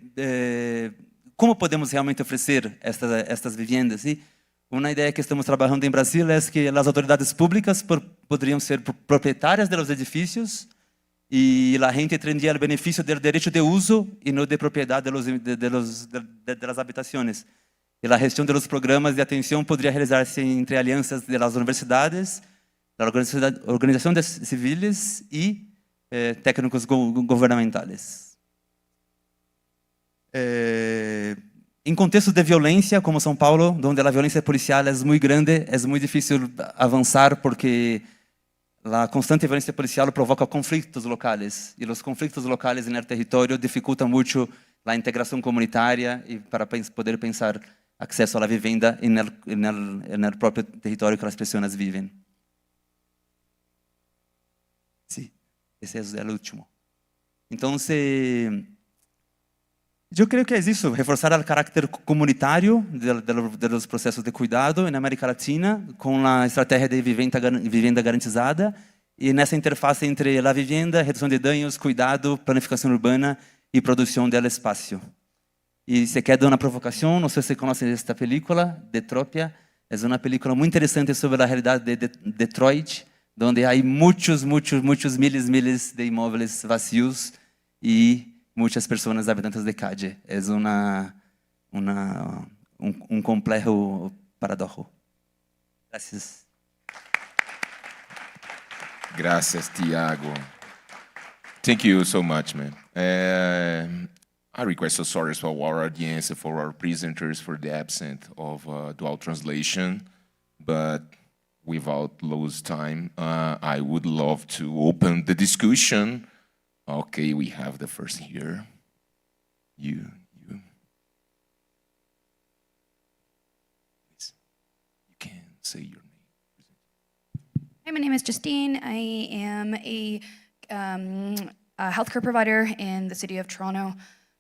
como podemos realmente oferecer estas vivendas. E uma ideia que estamos trabalhando em Brasil é que as autoridades públicas poderiam ser proprietárias dos edifícios e a gente tendria o benefício do direito de uso e não de propriedade das habitações. E a gestão dos programas de atenção poderia realizar-se entre alianças das universidades, da organização de civis e técnicos governamentais. Em contextos de violência, como São Paulo, onde a violência policial é muito grande, é muito difícil avançar, porque la constante violencia policial provoca conflictos locales y los conflictos locales en el territorio dificultan mucho la integración comunitaria y para poder pensar acceso a la vivienda en el propio territorio que las personas viven. Sí, ese es el último. Entonces, yo creo que es eso, reforzar el carácter comunitario de los procesos de cuidado en América Latina con la estrategia de vivienda garantizada y en esa interfaz entre la vivienda, reducción de daños, cuidado, planificación urbana y producción del espacio. Y se queda una provocación, no sé si conocen esta película, Detropia, es una película muy interesante sobre la realidad de Detroit, donde hay muchos miles de inmuebles vacíos y muchas personas habitantes de calle. Es un complejo paradojo. Gracias. Gracias, Thiago. Thank you so much, man. I request so sorry for our audience, for our presenters, for the absence of dual translation, but without lose time, I would love to open the discussion. Okay, we have the first here. You. Please, you can say your name. Hi, my name is Justine. I am a healthcare provider in the city of Toronto.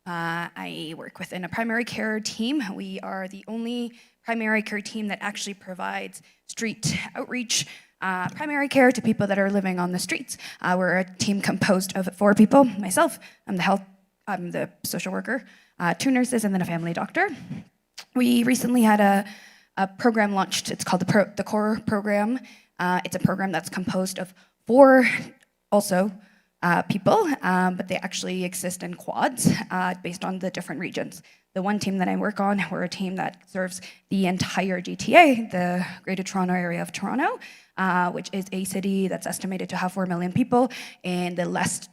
I work within a primary care team. We are the only primary care team that actually provides street outreach primary care to people that are living on the streets. We're a team composed of 4 people. Myself, I'm the social worker, 2 nurses, and then a family doctor. We recently had a program launched. It's called the CORE program. It's a program that's composed of 4 also people, but they actually exist in quads based on the different regions. The one team that I work on, we're a team that serves the entire GTA, the Greater Toronto Area of Toronto, which is a city that's estimated to have 4 million people. And the last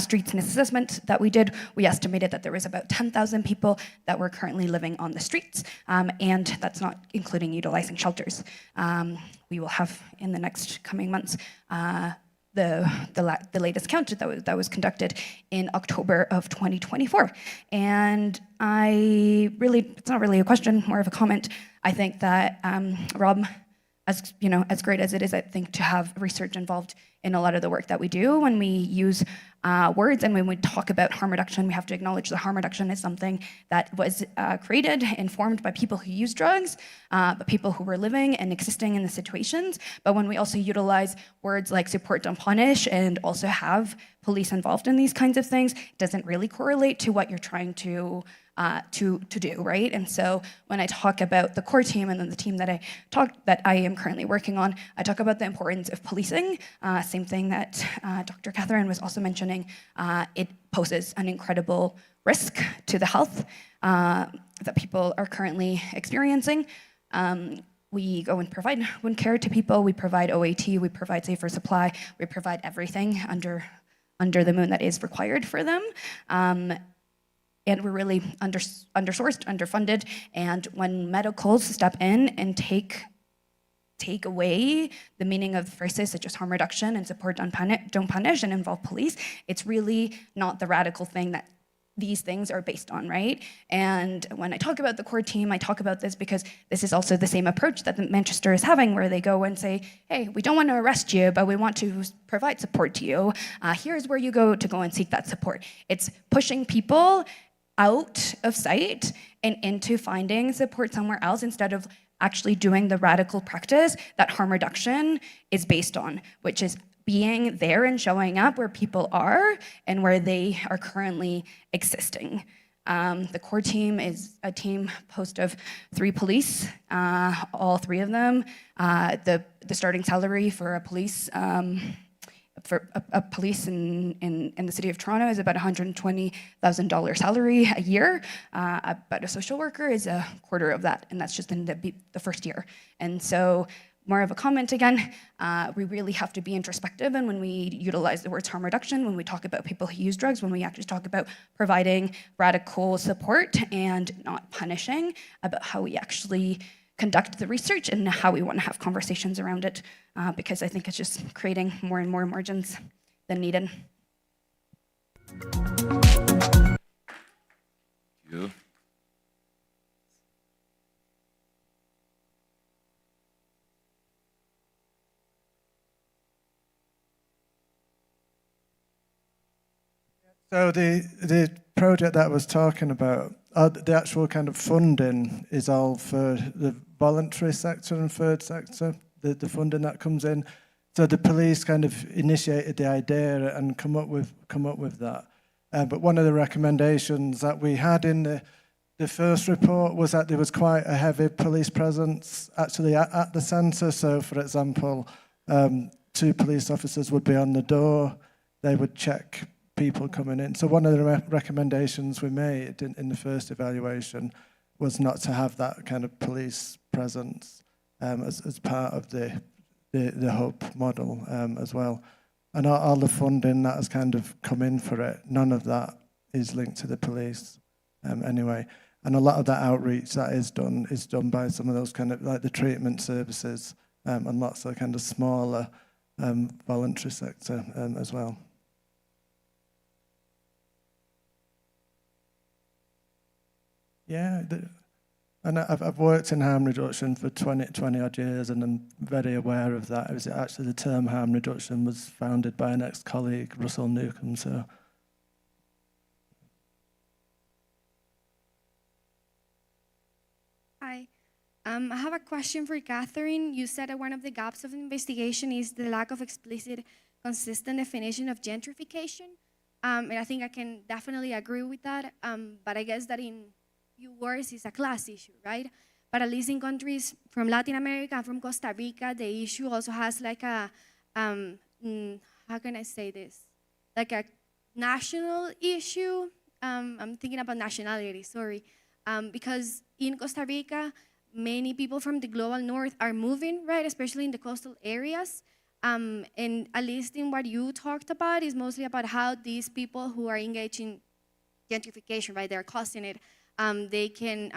streets assessment that we did, we estimated that there was about 10,000 people that were currently living on the streets, and that's not including utilizing shelters. We will have in the next coming months the latest count that was conducted in October of 2024. And it's not really a question, more of a comment. I think that Rob, as great as it is, I think, to have research involved in a lot of the work that we do, when we use words and when we talk about harm reduction, we have to acknowledge that harm reduction is something that was created, informed by people who use drugs, but people who were living and existing in the situations. But when we also utilize words like support, don't punish, and also have police involved in these kinds of things, it doesn't really correlate to what you're trying to do, right? And so when I talk about the core team and then the team that I am currently working on, I talk about the importance of policing. Same thing that Dr. Catherine was also mentioning. It poses an incredible risk to the health that people are currently experiencing. We go and provide wound care to people. We provide OAT. We provide safer supply. We provide everything under the moon that is required for them. And we're really undersourced, underfunded. And when medicals step in and take away the meaning of phrases such as harm reduction and support, don't punish, and involve police, it's really not the radical thing that these things are based on, right? And when I talk about the core team, I talk about this because this is also the same approach that Manchester is having, where they go and say, hey, we don't want to arrest you, but we want to provide support to you. Here's where you go and seek that support. It's pushing people out of sight and into finding support somewhere else instead of actually doing the radical practice that harm reduction is based on, which is being there and showing up where people are and where they are currently existing. The core team is a team composed of 3 police, all 3 of them. The starting salary for a police in the city of Toronto is about $120,000 salary a year, but a social worker is a quarter of that, and that's just in the first year. And so, more of a comment again, we really have to be introspective, and when we utilize the words harm reduction, when we talk about people who use drugs, when we actually talk about providing radical support and not punishing, about how we actually conduct the research and how we want to have conversations around it, because I think it's just creating more and more margins than needed. You. So the project that I was talking about, the actual kind of funding is all for the voluntary sector and third sector, the funding that comes in. So the police kind of initiated the idea and come up with that. But one of the recommendations that we had in the first report was that there was quite a heavy police presence actually at the centre. So, for example, 2 police officers would be on the door. They would check people coming in. So one of the recommendations we made in the first evaluation was not to have that kind of police presence as part of the hub model as well. And all the funding that has kind of come in for it, none of that is linked to the police anyway. And a lot of that outreach that is done by some of those kind of like the treatment services and lots of kind of smaller voluntary sector as well. Yeah, and I've worked in harm reduction for 20 odd years, and I'm very aware of that. It was actually the term harm reduction was founded by an ex-colleague, Russell Newcomb. So, hi, I have a question for Catherine. You said that one of the gaps of investigation is the lack of explicit, consistent definition of gentrification, and I think I can definitely agree with that. But I guess that in few words, it's a class issue, right? But at least in countries from Latin America and from Costa Rica, the issue also has like a, how can I say this? Like a national issue. I'm thinking about nationality, sorry. Because in Costa Rica, many people from the global north are moving, right? Especially in the coastal areas. And at least in what you talked about is mostly about how these people who are engaged in gentrification, right? They're causing it. They can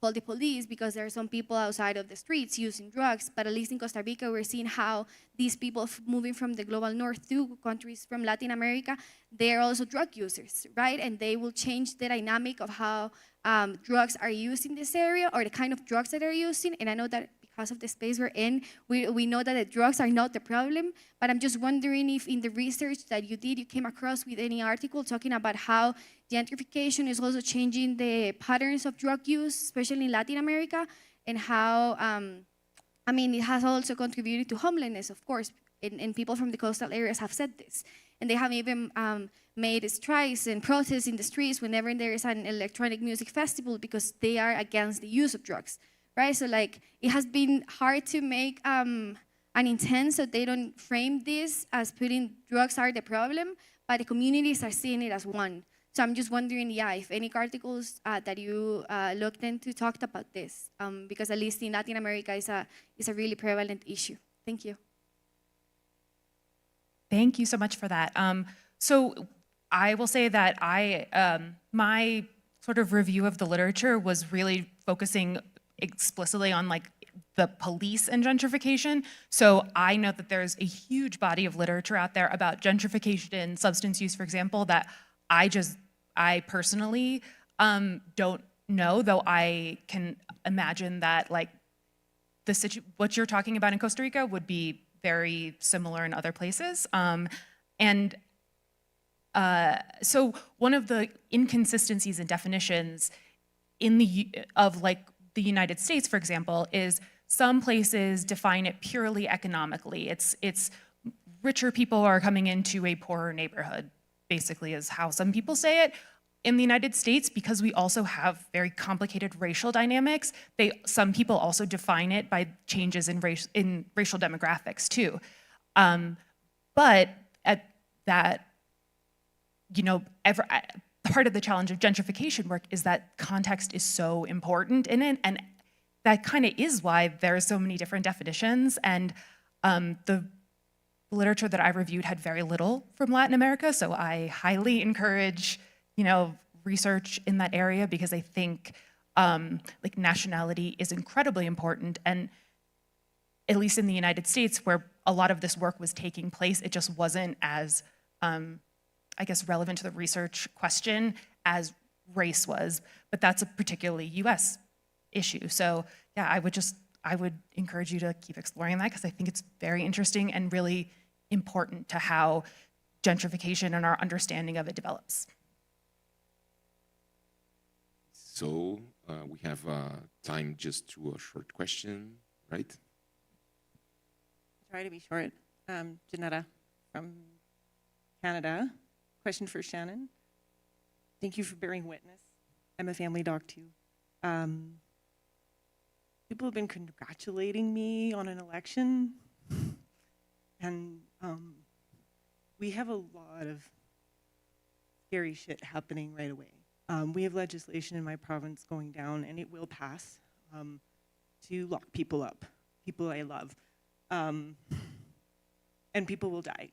call the police because there are some people outside of the streets using drugs, but at least in Costa Rica, we're seeing how these people moving from the global north to countries from Latin America, they're also drug users, right? And they will change the dynamic of how drugs are used in this area or the kind of drugs that they're using. And I know that because of the space we're in, we know that the drugs are not the problem, but I'm just wondering if in the research that you did, you came across with any article talking about how gentrification is also changing the patterns of drug use, especially in Latin America, and how, I mean, it has also contributed to homelessness, of course, and people from the coastal areas have said this. And they have even made strikes and protests in the streets whenever there is an electronic music festival because they are against the use of drugs. Right, so like it has been hard to make an intent so they don't frame this as putting drugs are the problem, but the communities are seeing it as one. So I'm just wondering, yeah, if any articles that you looked into talked about this, because at least in Latin America is a really prevalent issue. Thank you. Thank you so much for that. So I will say that my sort of review of the literature was really focusing explicitly on like the police and gentrification. So I know that there's a huge body of literature out there about gentrification and substance use, for example, that I personally don't know, though I can imagine that like what you're talking about in Costa Rica would be very similar in other places. So one of the inconsistencies in definitions of the United States, for example, is some places define it purely economically. It's richer people are coming into a poorer neighborhood, basically is how some people say it. In the United States, because we also have very complicated racial dynamics, some people also define it by changes in racial demographics too. But at that, part of the challenge of gentrification work is that context is so important in it, and that kind of is why there are so many different definitions. And the literature that I reviewed had very little from Latin America, so I highly encourage, research in that area because I think like nationality is incredibly important. And at least in the United States, where a lot of this work was taking place, it just wasn't as, I guess, relevant to the research question as race was. But that's a particularly US issue. So yeah, I would encourage you to keep exploring that, because I think it's very interesting and really important to how gentrification and our understanding of it develops. So we have time just to a short question, right? Try to be short. Janetta from Canada. Question for Shannon. Thank you for bearing witness. I'm a family doc too. People have been congratulating me on an election, and we have a lot of scary shit happening right away. We have legislation in my province going down, and it will pass, to lock people up, people I love. And people will die.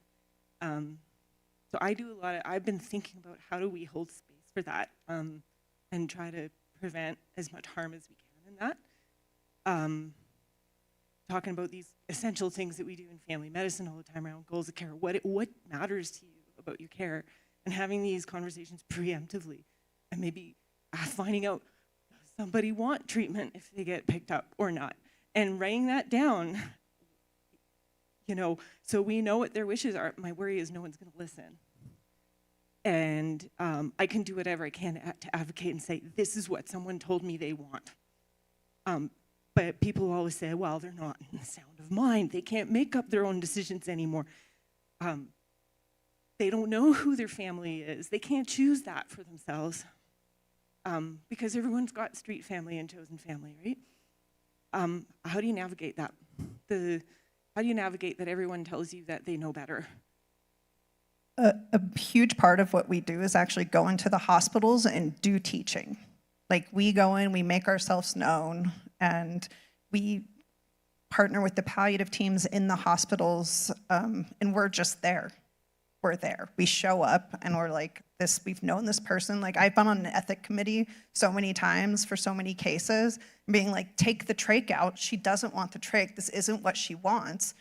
So I've been thinking about how do we hold space for that, and try to prevent as much harm as we can in that. Talking about these essential things that we do in family medicine all the time around goals of care, what matters to you about your care, and having these conversations preemptively, and maybe finding out, does somebody want treatment if they get picked up or not, and writing that down, you know, so we know what their wishes are. My worry is no one's gonna listen. And I can do whatever I can to advocate and say, this is what someone told me they want. But people always say, well, they're not in the sound of mind. They can't make up their own decisions anymore. They don't know who their family is. They can't choose that for themselves, because everyone's got street family and chosen family, right? How do you navigate that? How do you navigate that everyone tells you that they know better? A huge part of what we do is actually go into the hospitals and do teaching. Like, we go in, we make ourselves known, and we partner with the palliative teams in the hospitals, and we're just there. We're there. We show up and we're like, we've known this person. Like, I've been on an ethic committee so many times for so many cases, being like, take the trach out. She doesn't want the trach. This isn't what she wants.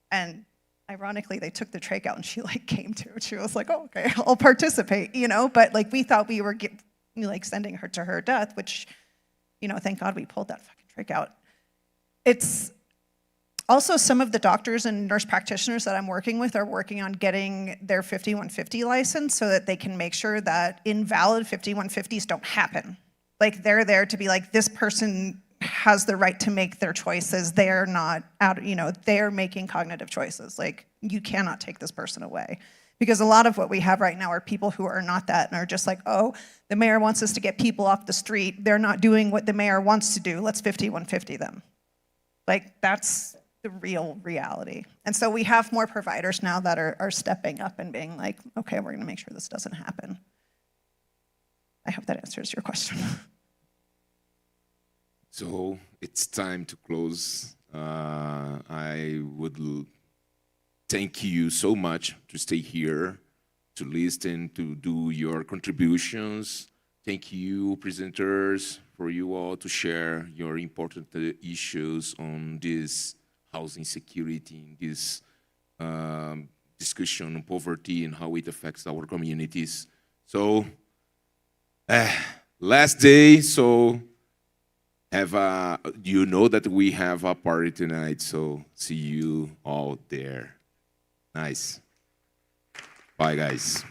And ironically, they took the trach out and she like came to it. She was like, oh, okay, I'll participate, you know? But like, we thought we were like sending her to her death, which, you know, thank God we pulled that fucking trach out. It's also, some of the doctors and nurse practitioners that I'm working with are working on getting their 5150 license so that they can make sure that invalid 5150s don't happen. Like, they're there to be like, this person has the right to make their choices. They're not out, you know, they're making cognitive choices. Like, you cannot take this person away. Because a lot of what we have right now are people who are not that and are just like, oh, the mayor wants us to get people off the street. They're not doing what the mayor wants to do. Let's 5150 them. Like, that's the real reality. And so we have more providers now that are stepping up and being like, okay, we're gonna make sure this doesn't happen. I hope that answers your question. So it's time to close. I would thank you so much to stay here, to listen, to do your contributions. Thank you, presenters, for you all to share your important issues on this housing security, this discussion on poverty and how it affects our communities. So, last day, so you know that we have a party tonight, so see you all there. Nice. Bye, guys.